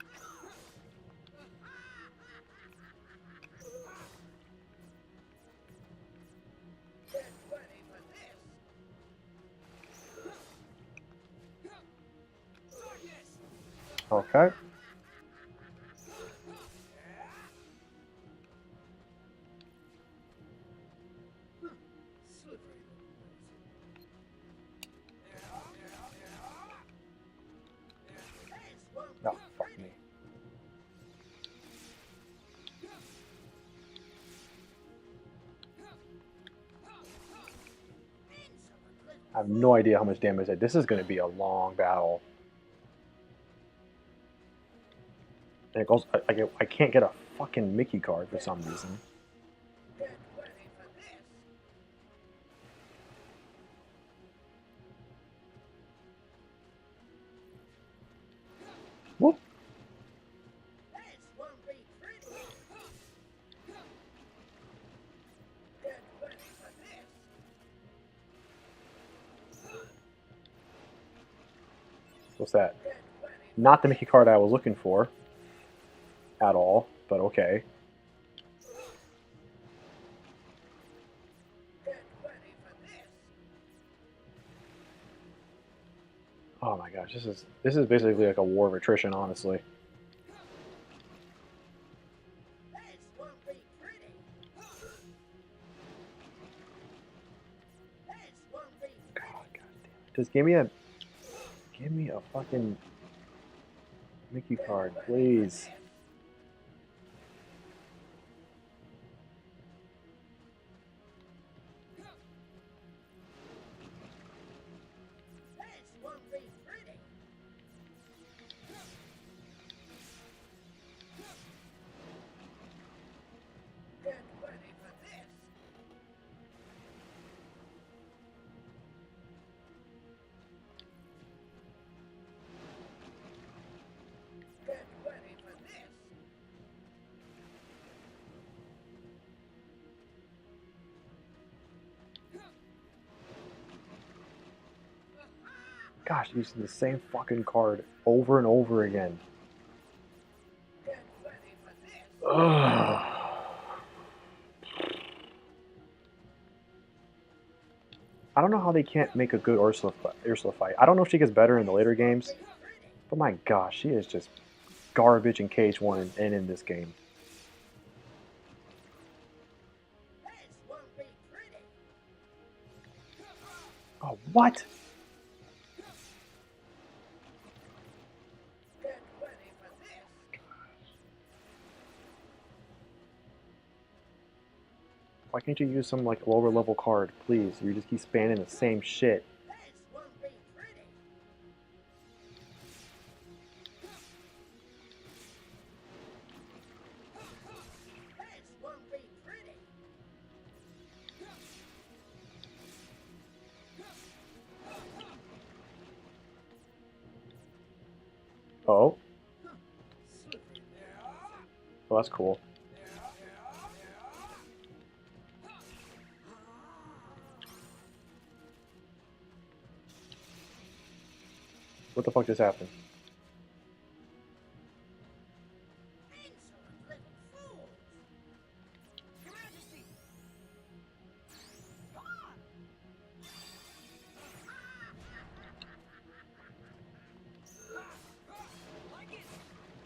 A: Okay. Oh, fuck me. I have no idea how much damage I did. This is going to be a long battle. And it goes. I can't get a fucking Mickey card for some reason. Whoop. What's that? Not the Mickey card I was looking for at all, but okay. Oh my gosh, this is basically like a war of attrition, honestly. God damn it. Just give me a fucking Mickey card, please. Gosh, using the same fucking card over and over again. Ugh. I don't know how they can't make a good Ursula fight. I don't know if she gets better in the later games, but my gosh, she is just garbage in KH1 and in this game. Oh, what? Why can't you use some like lower level card, please? You just keep spamming the same shit. Oh. Oh, that's cool. What the fuck just happened?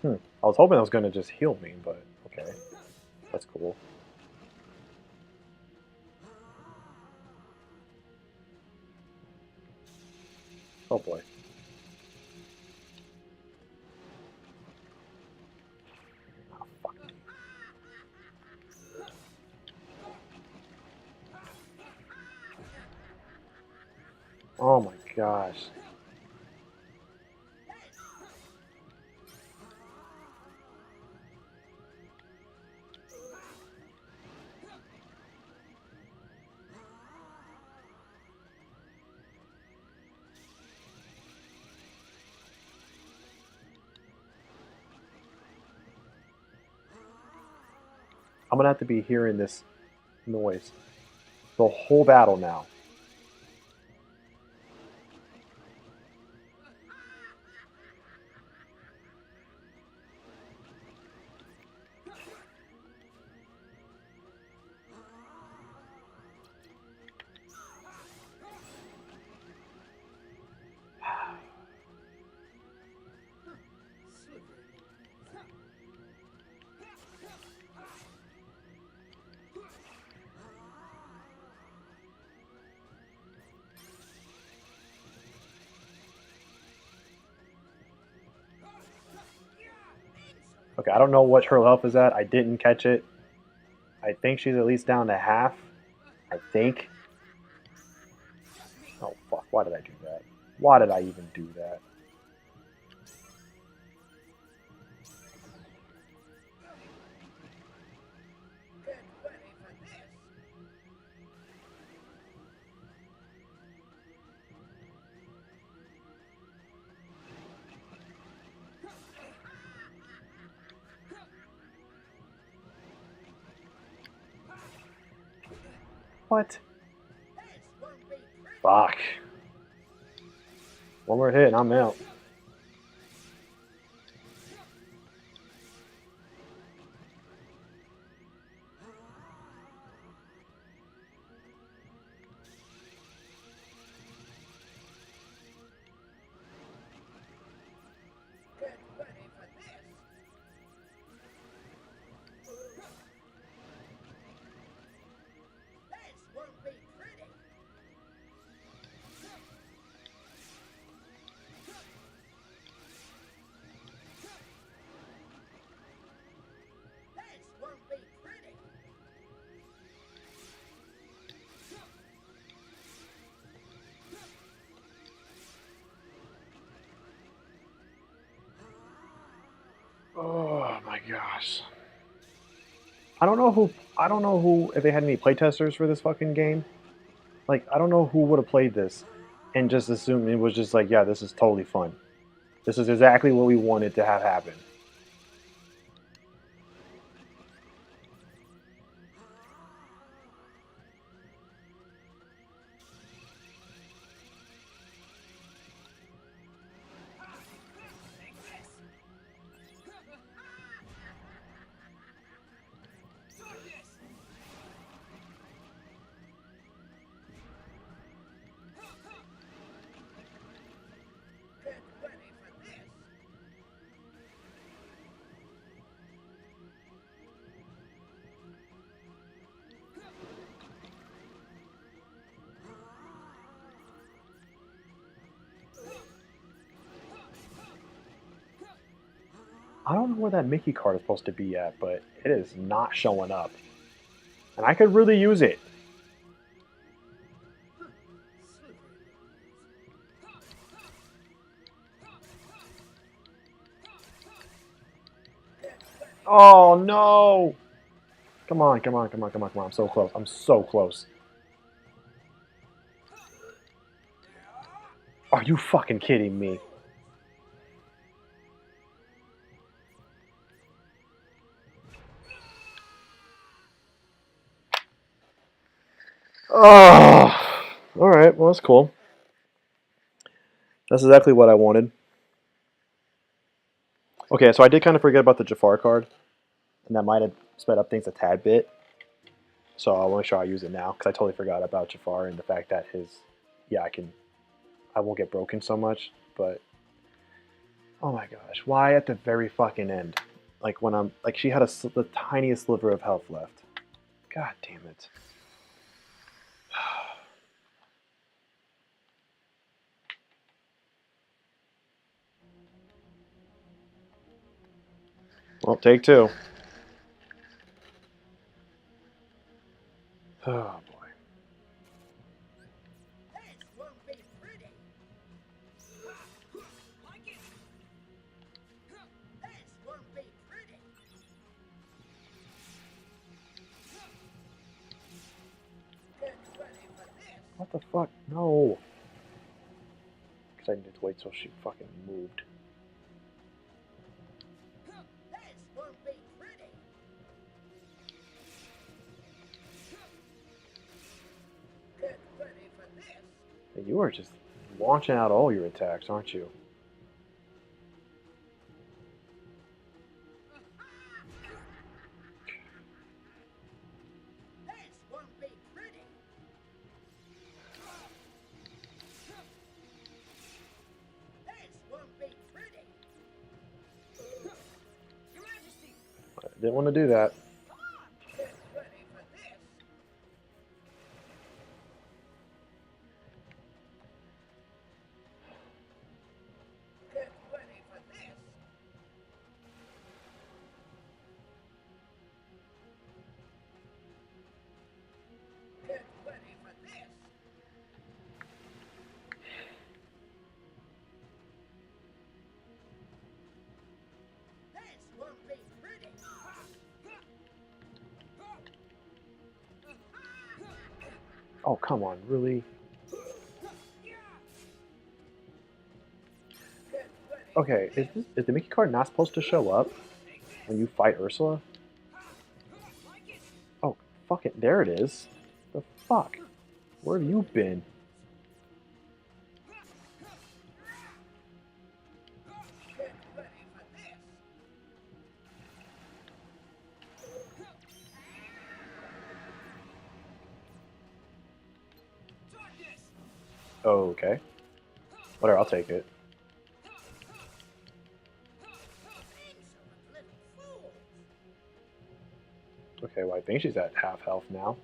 A: I was hoping it was going to just heal me, but okay. That's cool. Oh boy. Oh, fuck me. Oh my gosh. I'm gonna have to be hearing this noise the whole battle now. Okay, I don't know what her health is at. I didn't catch it. I think she's at least down to half. I think. Oh, fuck. Why did I do that? Why did I even do that? What? Fuck. One more hit and I'm out. Oh my gosh. I don't know who if they had any playtesters for this fucking game. Like I don't know who would have played this and just assumed it was just like, yeah, this is totally fun. This is exactly what we wanted to have happen. I don't know where that Mickey card is supposed to be at, but it is not showing up. And I could really use it. Oh no! Come on, come on, come on, come on, come on. I'm so close. I'm so close. Are you fucking kidding me? Oh, all right. Well, that's cool. That's exactly what I wanted. Okay, so I did kind of forget about the Jafar card, and that might have sped up things a tad bit. So I want to make sure I use it now because I totally forgot about Jafar and the fact that yeah, I won't get broken so much. But oh my gosh, why at the very fucking end? Like when I'm like she had the tiniest sliver of health left. God damn it. Well, take two. Oh boy. What the fuck? No. Because I needed to wait till she fucking moved. You are just launching out all your attacks, aren't you? I didn't want to do that. Oh, come on, really? Okay, is the Mickey card not supposed to show up when you fight Ursula? Oh, fuck it, there it is. The fuck? Where have you been? Oh, okay. Whatever, I'll take it. Okay, well, I think she's at half health now.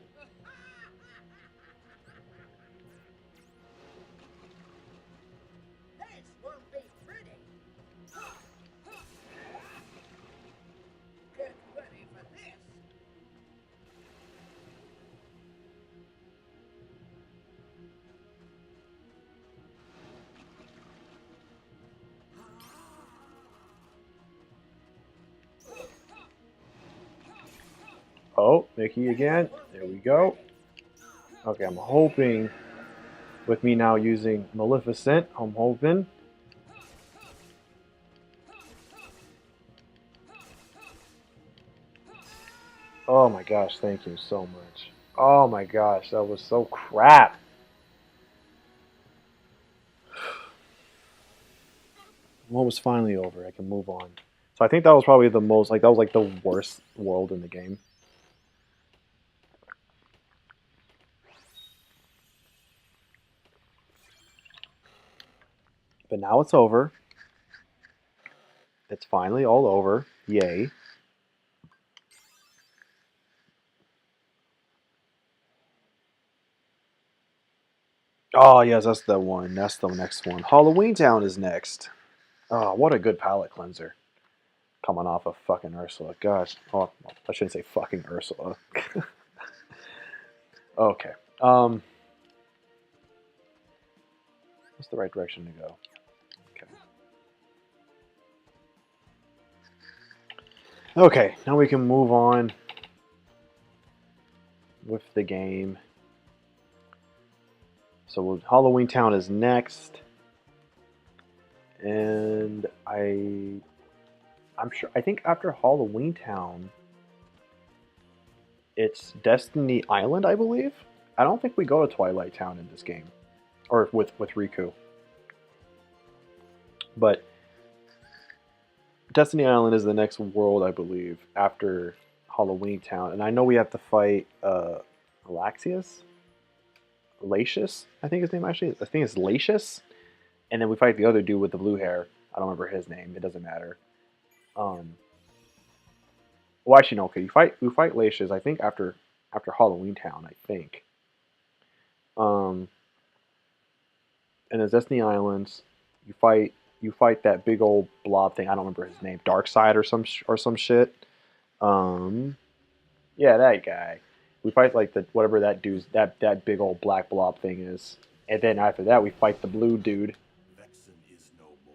A: Oh, Mickey again. There we go. Okay, I'm hoping with me now using Maleficent, I'm hoping. Oh my gosh, thank you so much. Oh my gosh, that was so crap. One was finally over. I can move on. So I think that was probably the most, like, that was like the worst world in the game. But now it's over. It's finally all over. Yay. Oh, yes, that's the one. That's the next one. Halloweentown is next. Oh, what a good palate cleanser. Coming off of fucking Ursula. Gosh. Oh, I shouldn't say fucking Ursula. Okay. What's the right direction to go? Okay. Okay, now we can move on with the game. So Halloweentown is next. And I'm sure, I think after Halloweentown, it's Destiny Island, I believe. I don't think we go to Twilight Town in this game, or with RIKU. But Destiny Island is the next world, I believe, after Halloweentown, and I know we have to fight Alexius, Latius, I think his name actually. I think it's Latius, and then we fight the other dude with the blue hair. I don't remember his name. It doesn't matter. Um, well, actually, no. Okay, we fight Latius. I think after Halloweentown. I think. Um, and there's Destiny Islands. You fight that big old blob thing. I don't remember his name. Darkseid or some shit. Um, yeah, that guy. We fight like the whatever that dude's that big old black blob thing is. And then after that, we fight the blue dude.
B: Vexen is no more.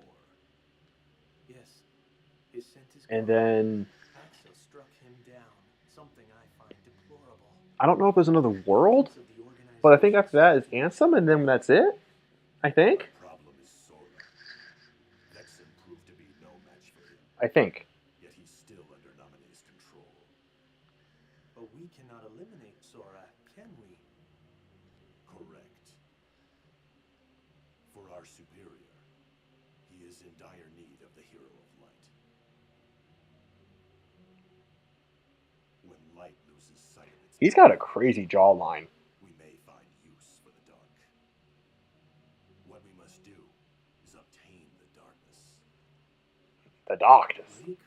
B: Yes, his scent is
A: And
B: gone.
A: then
B: Axel struck him down, something I find deplorable.
A: I don't know if there's another world,
B: Of the
A: but I think after that is
B: organization
A: Ansem, and then that's it. I think.
B: The problem is Sora. Vexen proved to be no match for him,
A: I think.
B: yet he's still under Nominee's control. But we cannot eliminate Sora, can we? Correct. light loses sight of its
A: He's got a crazy jawline.
B: we may find use for the dark. What we must do is obtain the darkness.
A: The darkness.
B: RIKU,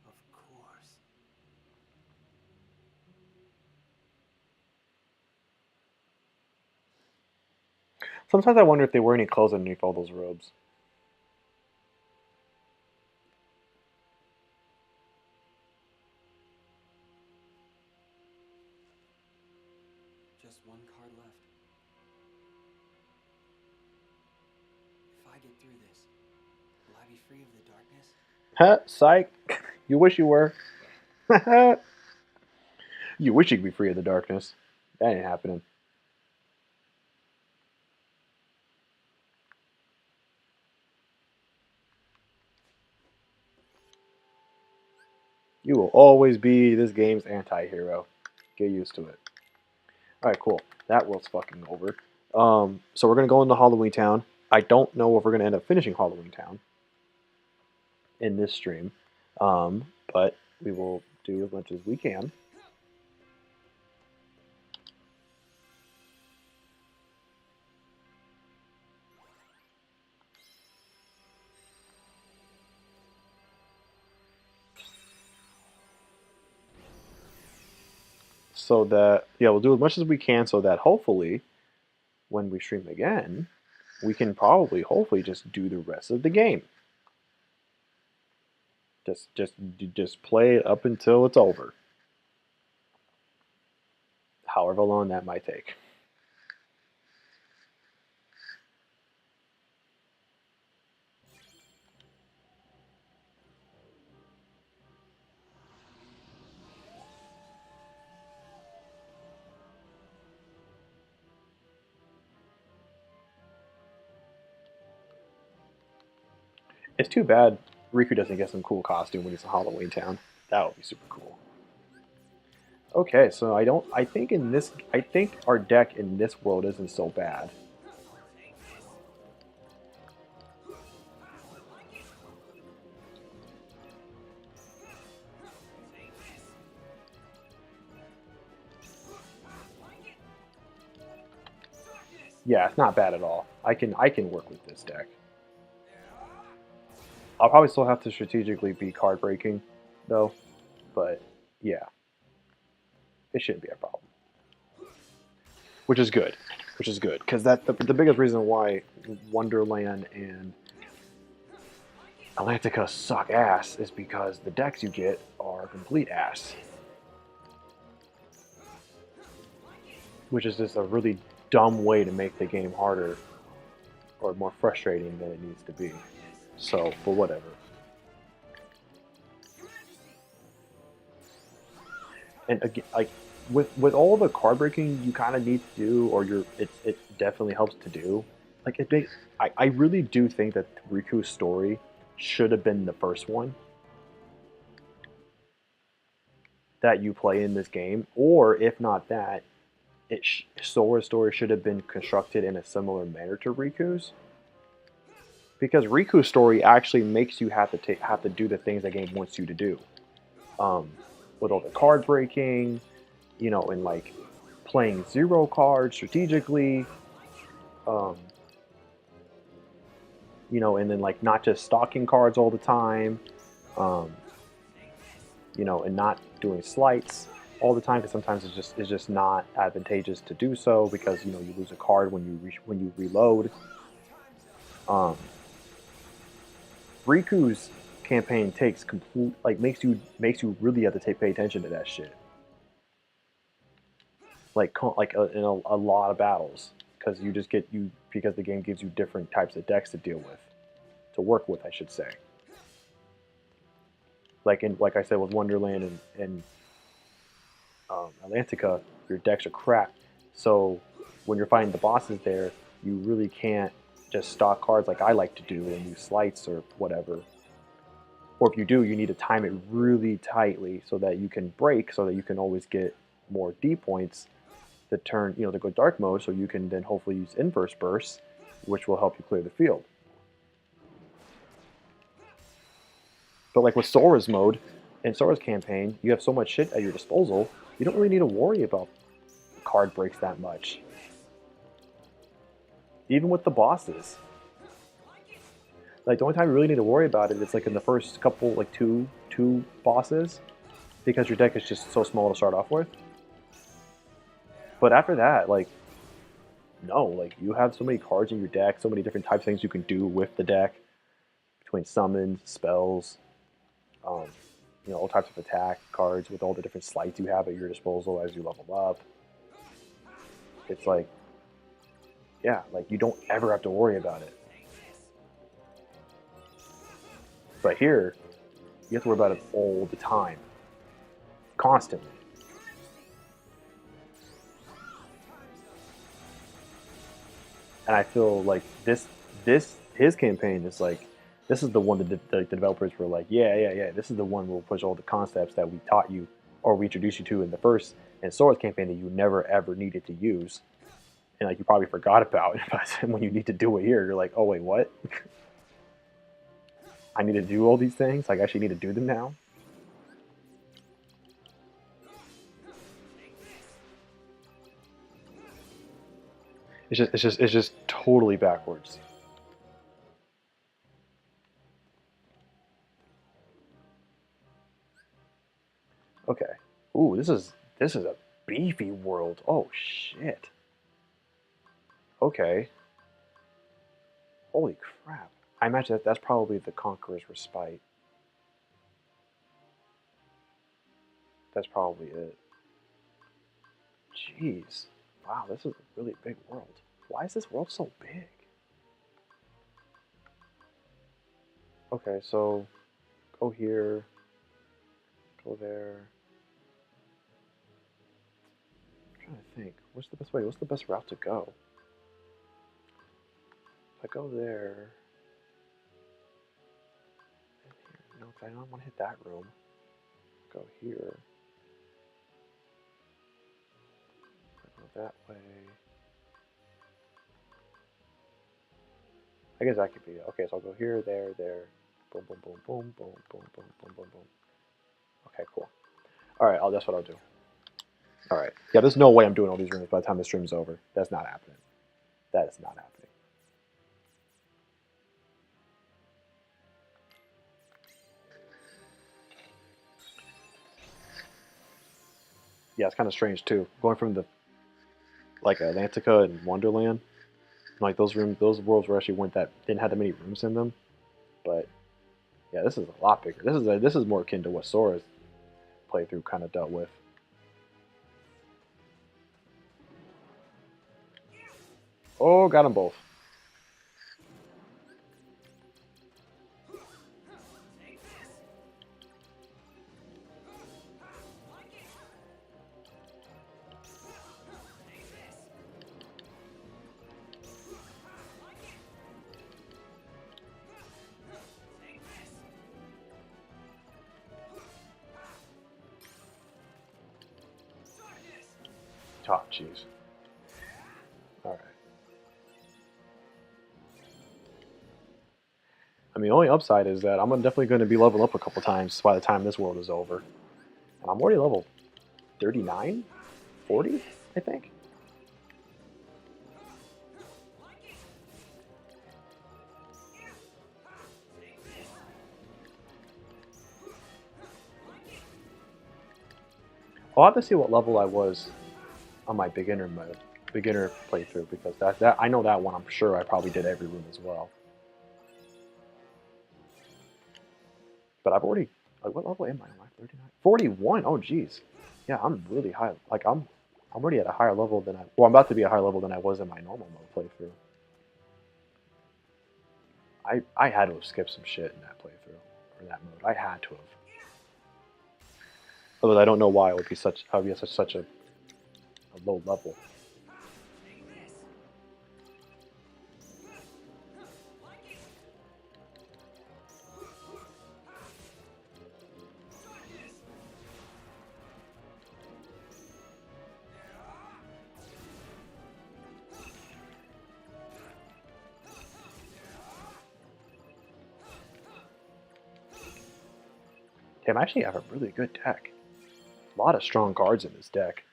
B: of course.
A: Sometimes I wonder if they wear any clothes underneath all those robes.
C: Just one card left. If I get through this, will I be free of the darkness?
A: Huh? Psych. You wish you were. You wish you could be free of the darkness. That ain't happening. You will always be this game's anti-hero. Get used to it. Alright, cool. That world's fucking over. So we're going to go into Halloweentown. I don't know if we're going to end up finishing Halloweentown in this stream. But we will do as much as we can. So that, yeah, we'll do as much as we can so that hopefully when we stream again, we can probably, hopefully, just do the rest of the game. Just play it up until it's over. However long that might take. It's too bad Riku doesn't get some cool costume when he's in Halloweentown. That would be super cool. Okay, so I think our deck in this world isn't so bad. Yeah, it's not bad at all. I can work with this deck. I'll probably still have to strategically be card breaking, though. But yeah, it shouldn't be a problem. Which is good. Which is good because that the biggest reason why Wonderland and Atlantica suck ass is because the decks you get are complete ass. Which is just a really dumb way to make the game harder or more frustrating than it needs to be. So, but whatever. And again, like with all the card breaking you kind of need to do, or it definitely helps to do. Like I really do think that Riku's story should have been the first one that you play in this game, or if not that, Sora's story should have been constructed in a similar manner to Riku's. Because Riku's story actually makes you have to do the things the game wants you to do, with all the card breaking, and like playing zero cards strategically, and then like not just stocking cards all the time, and not doing slights all the time because sometimes it's just not advantageous to do so because you lose a card when you reload. Riku's campaign takes makes you really have to pay attention to that shit. In a lot of battles because because the game gives you different types of decks to work with, I should say. Like I said with Wonderland and Atlantica, your decks are crap. So when you're fighting the bosses there, you really can't just stock cards like I like to do and use slights or whatever. Or if you do, you need to time it really tightly so that you can break, so that you can always get more D points to turn, to go dark mode, so you can then hopefully use inverse bursts, which will help you clear the field. But like with Sora's mode, in Sora's campaign, you have so much shit at your disposal, you don't really need to worry about card breaks that much. Even with the bosses. Like, the only time you really need to worry about it is like in the first couple, like two bosses, because your deck is just so small to start off with. But after that, like, no, like, you have so many cards in your deck, so many different types of things you can do with the deck, between summons, spells, you know, all types of attack cards with all the different slights you have at your disposal as you level up. It's like, yeah, like, you don't ever have to worry about it. But here, you have to worry about it all the time. Constantly. And I feel like his campaign is like, this is the one that the developers were like, yeah, this is the one where we'll push all the concepts that we taught you or we introduced you to in the first and Sora's campaign that you never ever needed to use. And like you probably forgot about, but when you need to do it here, you're like, oh wait, what? I need to do all these things? Like I actually need to do them now? It's just totally backwards. Okay. Ooh, this is a beefy world. Oh shit. Okay. Holy crap. I imagine that's probably the Conqueror's Respite. That's probably it. Jeez. Wow, this is a really big world. Why is this world so big? Okay, so go here, go there. I'm trying to think. What's the best way? What's the best route to go? If I go there, no, I don't want to hit that room. Go here. If I go that way. I guess that could be it. Okay, so I'll go here, there, there. Boom, boom, boom, boom, boom, boom, boom, boom, boom, boom. Okay, cool. Alright, that's what I'll do. Alright. Yeah, there's no way I'm doing all these rooms by the time the stream's over. That's not happening. That is not happening. Yeah, it's kind of strange too. Going from the like Atlantica and Wonderland, like those worlds were actually didn't have that many rooms in them. But yeah, this is a lot bigger. This is more akin to what Sora's playthrough kind of dealt with. Oh, got them both. Oh, jeez. Alright. I mean, the only upside is that I'm definitely going to be leveling up a couple times by the time this world is over. And I'm already level 39? 40, I think? I'll have to see what level I was on my beginner playthrough, because that I know that one I'm sure I probably did every room as well. But I've already, like, what level am I? Am I 39? 41. Oh geez. Yeah, I'm really high. Like I'm already at a higher level than I'm about to be a higher level than I was in my normal mode playthrough. I had to have skipped some shit in that playthrough or that mode. I had to have. Although I don't know why it would be such a low level. Damn, I actually have a really good deck. A lot of strong cards in this deck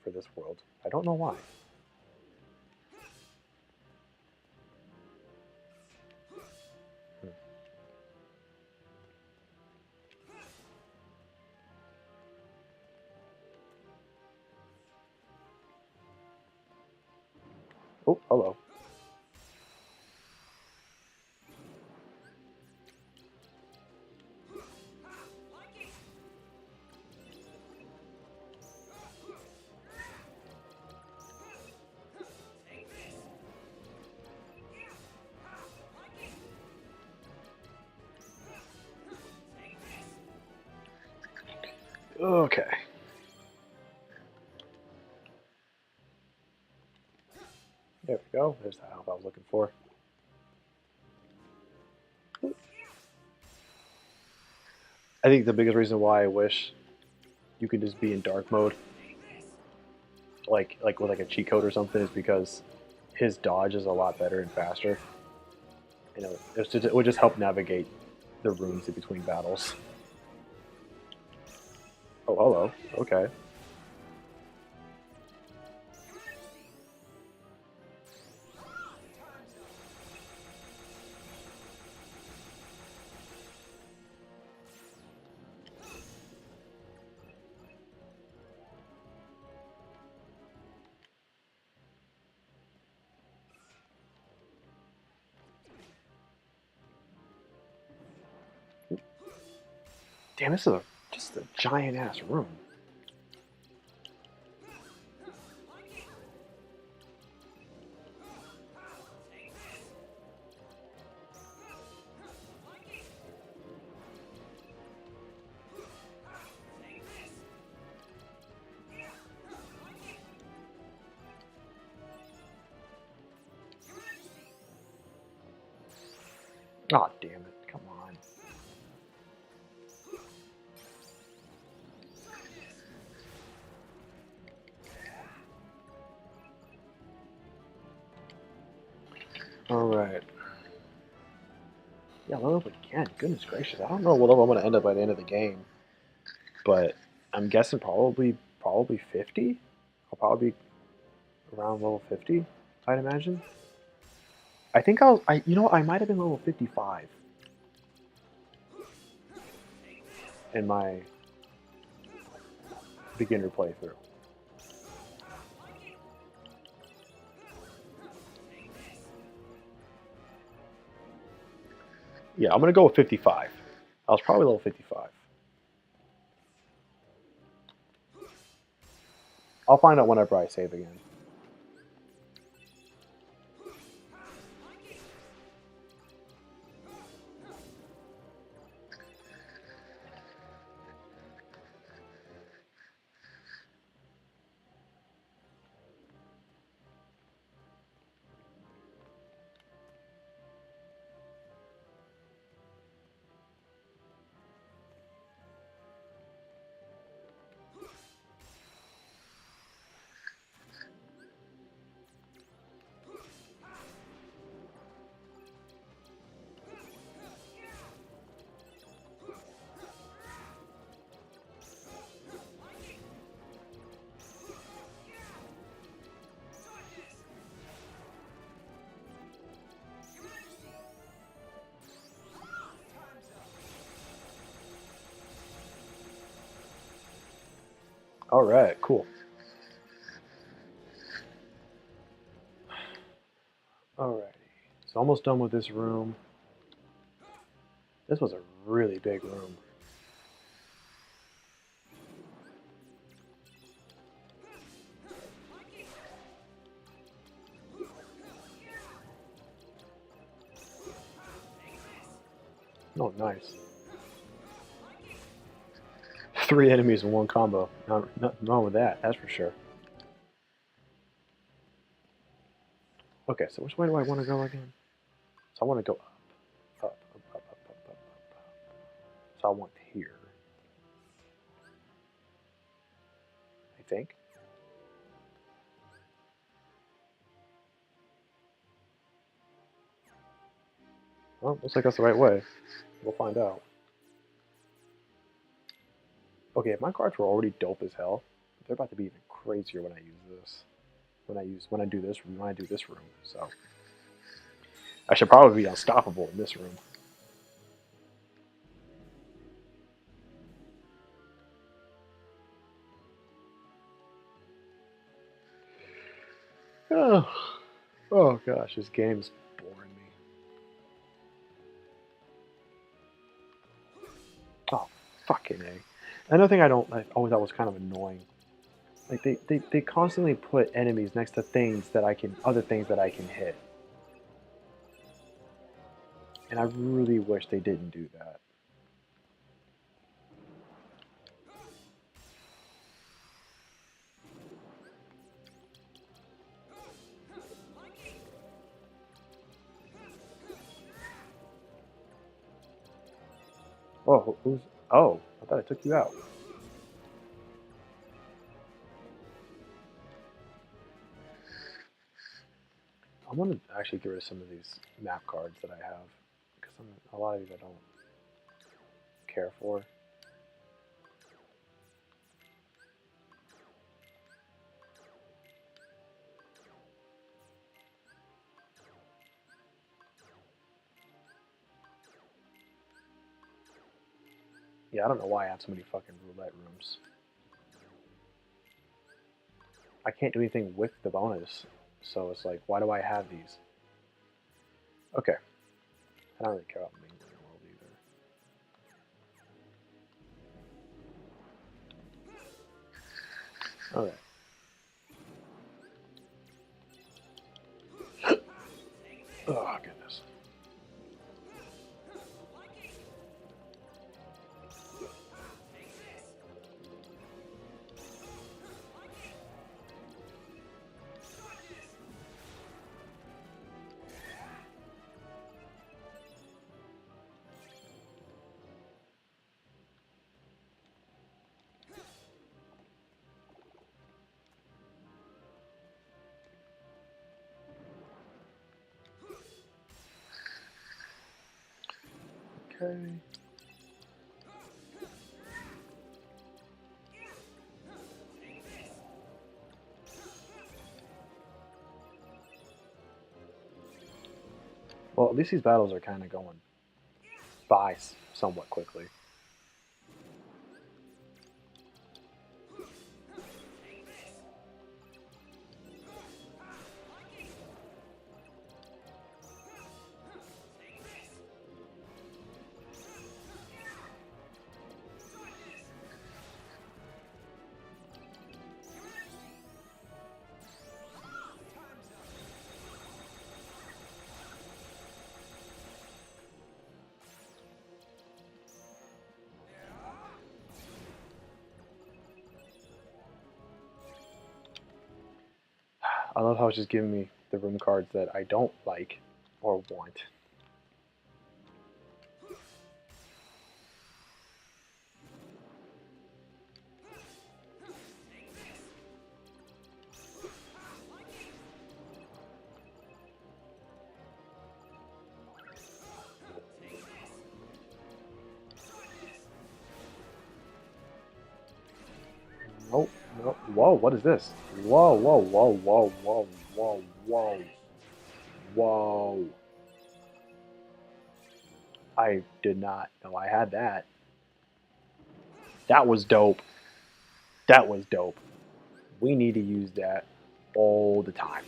A: for this world. I don't know why. Oh, hello. Okay. There we go. There's the help I was looking for. I think the biggest reason why I wish you could just be in dark mode, like with like a cheat code or something, is because his dodge is a lot better and faster. You know, it would just help navigate the rooms in between battles. Oh, hello. Okay. Damn, this is just a giant ass room. Oh, damn it. Come on. Alright. Yeah, level up again. Goodness gracious. I don't know what level I'm going to end up by the end of the game. But I'm guessing probably 50? I'll probably be around level 50, I'd imagine. I think I might have been level 55 in my beginner playthrough. Yeah, I'm going to go with 55. I was probably level 55. I'll find out whenever I save again. Alright, cool. Alrighty. So almost done with this room. This was a really big room. Oh, nice. 3 enemies in one combo. Nothing wrong with that, that's for sure. Okay, so which way do I want to go again? So I want to go up. So I want here. I think. Well, looks like that's the right way. We'll find out. Okay, if my cards were already dope as hell, they're about to be even crazier when I use this. When I do this room. So I should probably be unstoppable in this room. Oh gosh, this game's boring me. Oh fucking A. Another thing I always thought was kind of annoying. Like they constantly put enemies next to other things that I can hit. And I really wish they didn't do that. Oh, who's? Oh, I thought I took you out. I want to actually get rid of some of these map cards that I have because a lot of these I don't care for. Yeah, I don't know why I have so many fucking roulette rooms. I can't do anything with the bonus, so it's like, why do I have these? Okay, I don't really care about mingling world either. Okay. Oh goodness. Okay. Well, at least these battles are kind of going by somewhat quickly. I love how it's just giving me the room cards that I don't like or want. Nope, nope. Whoa, what is this? Whoa, whoa, whoa, whoa, whoa, whoa, whoa. Whoa. I did not know I had that. That was dope. That was dope. We need to use that all the time.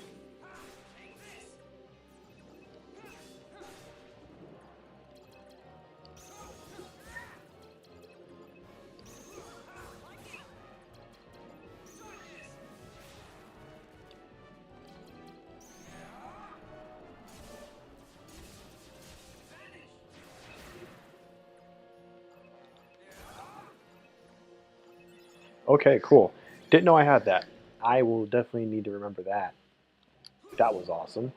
A: Okay, cool. Didn't know I had that. I will definitely need to remember that. That was awesome.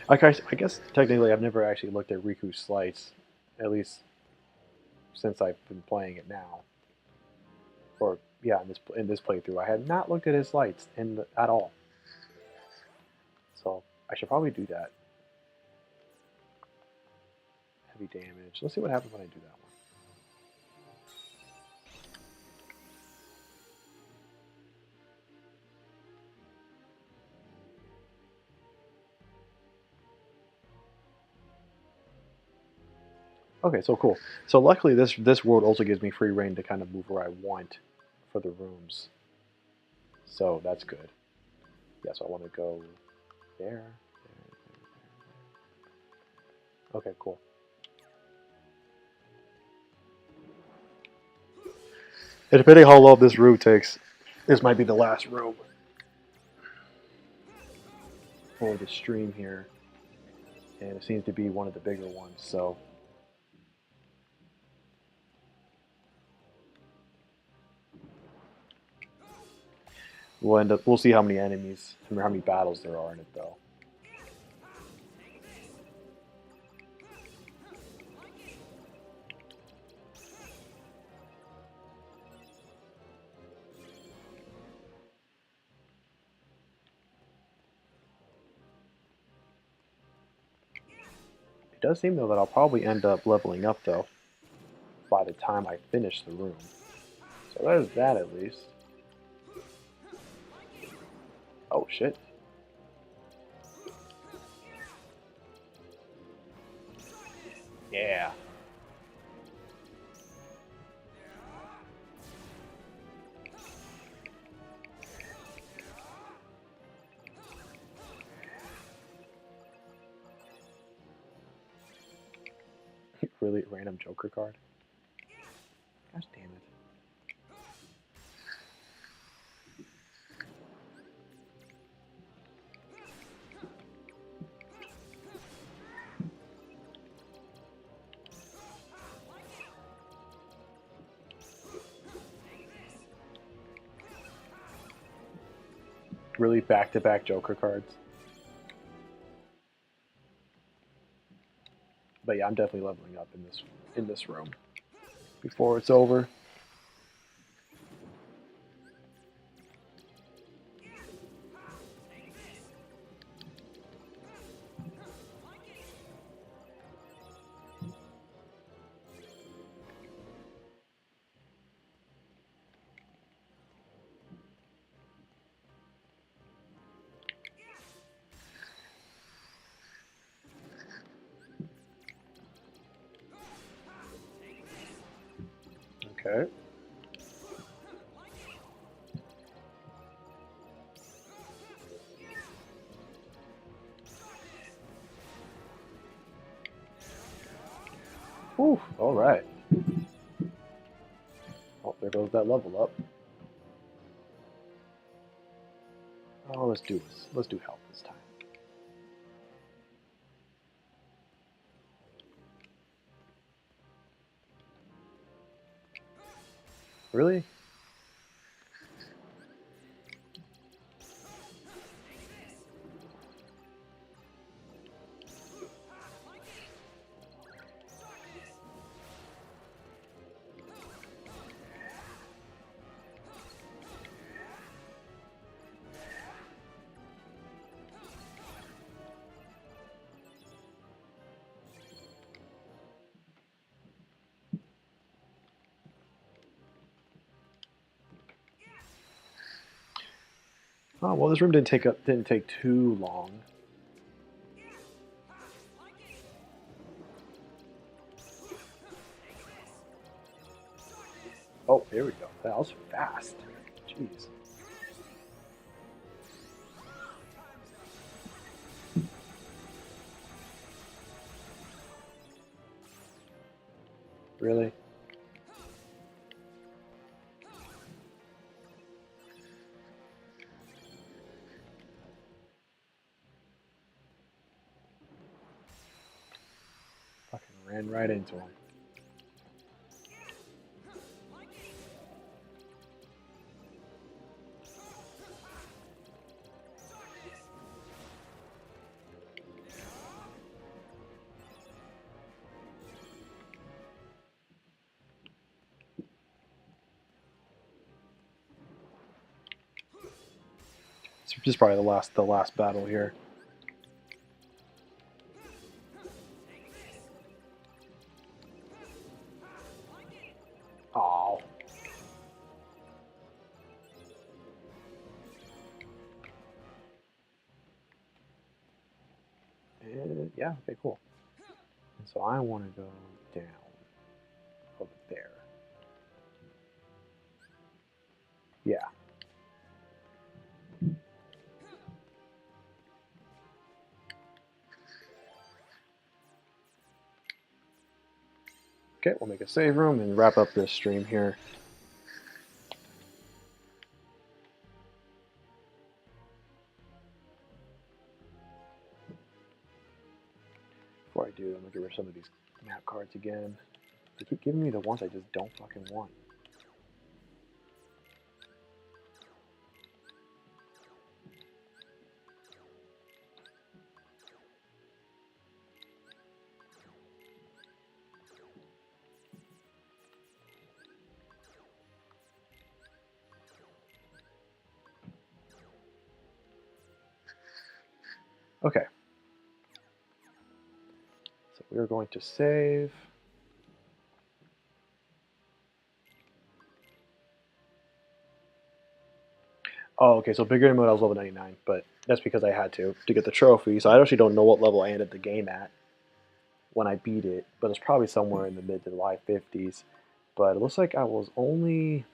A: Like I guess technically I've never actually looked at Riku's slice, at least since I've been playing it now. Or yeah, in this playthrough, I had not looked at his lights at all. So I should probably do that. Heavy damage. Let's see what happens when I do that one. Okay, so cool. So luckily this world also gives me free reign to kind of move where I want for the rooms. So that's good. Yeah, so I want to go there. Okay, cool. And depending how long this room takes, this might be the last room for the stream here. And it seems to be one of the bigger ones, so we'll see how many enemies, or how many battles there are in it though. It does seem though that I'll probably end up leveling up though by the time I finish the room. So there's that at least. Oh shit. Yeah. Really random Joker card? Gosh damn it. Really back-to-back Joker cards. But yeah, I'm definitely leveling up in this room before it's over. Okay. Ooh, all right. Oh, there goes that level up. Oh, let's do this. Let's do health this time. Really? Oh well, this room didn't take too long. Oh, here we go. That was fast. Jeez. Really? Fucking ran right into him. is probably the last battle here. Oh. And yeah, okay, cool. And so I want to go down over there. Yeah. Okay, we'll make a save room and wrap up this stream here. Before I do, I'm gonna get rid of some of these map cards again. They keep giving me the ones I just don't fucking want. Okay. So we're going to save. Oh, okay, so beginner mode I was level 99, but that's because I had to get the trophy. So I actually don't know what level I ended the game at when I beat it, but it's probably somewhere in the mid to the high 50s. But it looks like I was only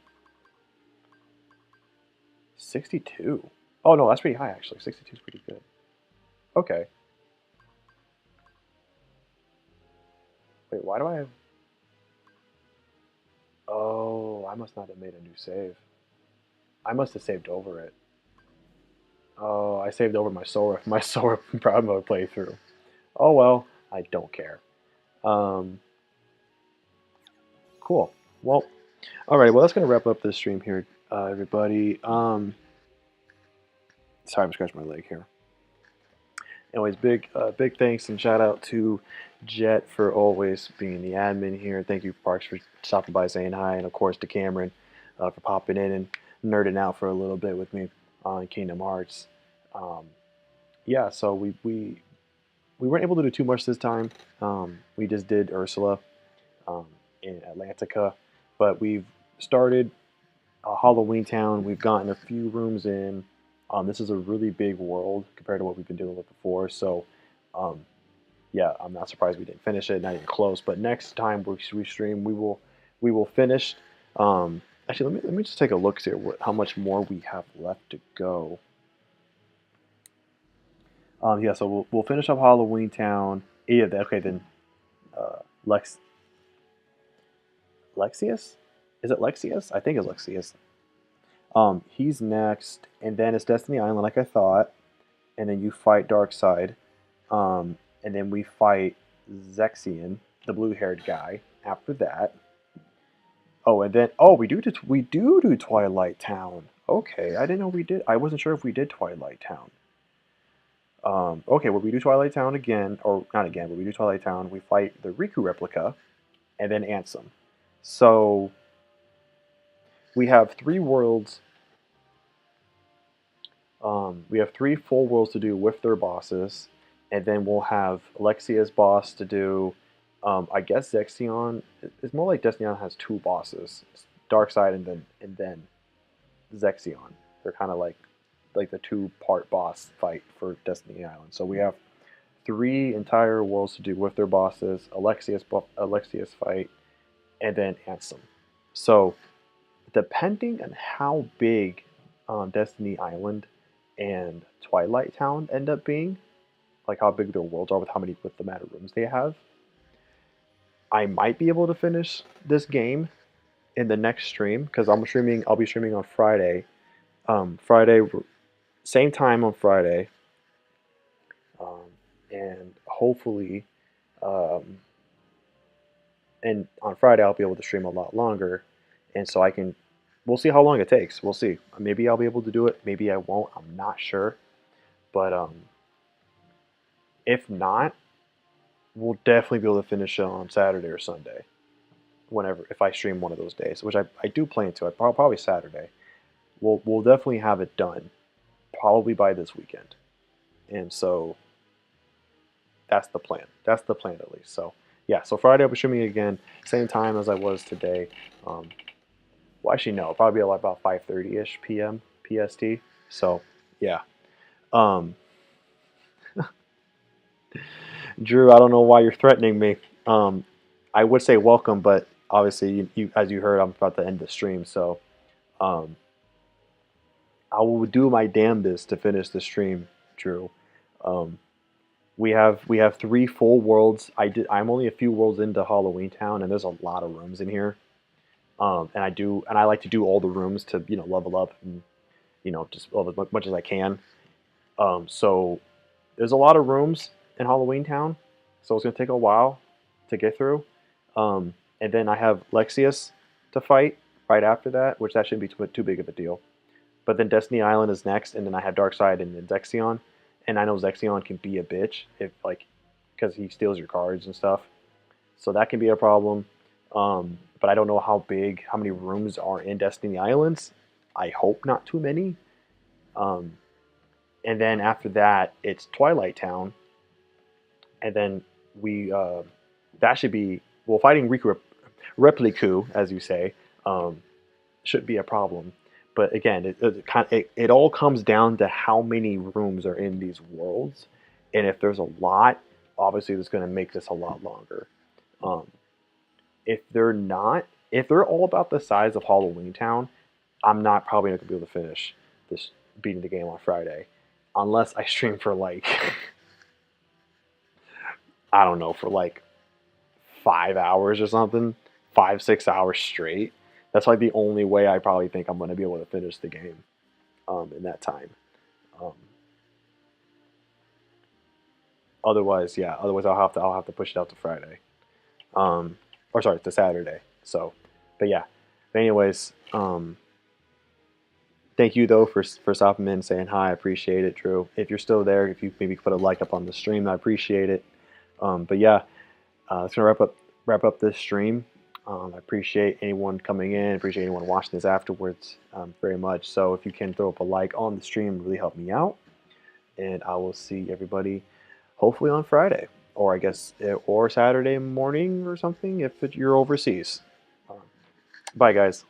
A: 62. Oh no, that's pretty high actually. 62 is pretty good. Okay. Wait, why do I have... Oh, I must not have made a new save. I must have saved over it. Oh, I saved over my solar proud mode playthrough. Oh well, I don't care. Cool. Well, alright, well that's gonna wrap up this stream here, everybody. Sorry, I'm scratching my leg here. Anyways, big thanks and shout out to Jet for always being the admin here. Thank you, Parks, for stopping by, saying hi, and of course to Cameron for popping in and nerding out for a little bit with me on Kingdom Hearts. Yeah, so we weren't able to do too much this time. We just did Ursula in Atlantica, but we've started Halloweentown. We've gotten a few rooms in. This is a really big world compared to what we've been dealing with before. So, yeah, I'm not surprised we didn't finish it, not even close. But next time we stream, we will finish. Actually, let me just take a look here. How much more we have left to go? Yeah, so we'll finish up Halloweentown. Yeah, okay, then Lexius? Is it Lexius? I think it's Lexius. He's next, and then it's Destiny Island, like I thought, and then you fight Darkseid, and then we fight Zexion, the blue-haired guy. After that, oh, and then we do Twilight Town. Okay, I didn't know we did. I wasn't sure if we did Twilight Town. Okay, well we do Twilight Town again, or not again, but we do Twilight Town. We fight the RIKU replica, and then Ansem. So we have 3 worlds. We have 3 full worlds to do with their bosses, and then we'll have Alexia's boss to do. I guess Zexion. It's more like Destiny has 2 bosses: Darkseid and then Zexion. They're kind of like the 2-part boss fight for Destiny Island. So we have 3 entire worlds to do with their bosses: Alexia's fight, and then Ansem. So depending on how big Destiny Island and Twilight Town end up being, like how big their worlds are with the amount of rooms they have, I might be able to finish this game in the next stream because I'll be streaming on Friday. Same time on Friday, and hopefully, and on Friday I'll be able to stream a lot longer, and so we'll see how long it takes. We'll see. Maybe I'll be able to do it. Maybe I won't. I'm not sure. But if not, we'll definitely be able to finish it on Saturday or Sunday. If I stream one of those days, which I do plan to. Probably Saturday. We'll definitely have it done. probably by this weekend. And so that's the plan. That's the plan at least. So yeah, so Friday I'll be streaming again, same time as I was today. Well, actually no, probably about 5:30ish p.m. PST. So yeah. Um, Drew, I don't know why you're threatening me. I would say welcome, but obviously, as you heard, I'm about to end the stream, so um, I will do my damnedest to finish the stream, Drew. Um, we have 3 full worlds. I'm only a few worlds into Halloweentown, and there's a lot of rooms in here. And I like to do all the rooms to level up and just level as much as I can. So there's a lot of rooms in Halloweentown, so it's gonna take a while to get through. And then I have Lexius to fight right after that, which that shouldn't be too big of a deal. But then Destiny Island is next, and then I have Darkseid and then Zexion. And I know Zexion can be a bitch if because he steals your cards and stuff. So that can be a problem. But I don't know how many rooms are in Destiny Islands. I hope not too many. Um, and then after that, it's Twilight Town, and then that should be fighting Riku Repliku, as you say, um, should be a problem. But again, it all comes down to how many rooms are in these worlds, and if there's a lot, obviously that's going to make this a lot longer. Um, if they're not, if they're all about the size of Halloweentown, I'm not probably not going to be able to finish this beating the game on Friday, unless I stream for like I don't know, for like 5 hours or something, 5-6 hours straight. That's like the only way I probably think I'm going to be able to finish the game in that time. Um, otherwise, yeah. Otherwise, I'll have to push it out to Friday, or sorry, to Saturday. So, but yeah. But anyways, thank you though for stopping in and saying hi. I appreciate it, Drew. If you're still there, if you maybe put a like up on the stream, I appreciate it. But yeah, that's gonna wrap up this stream. I appreciate anyone coming in. Appreciate anyone watching this afterwards very much. So if you can throw up a like on the stream, it really help me out. And I will see everybody hopefully on Friday, or I guess or Saturday morning or something if you're overseas. Bye, guys.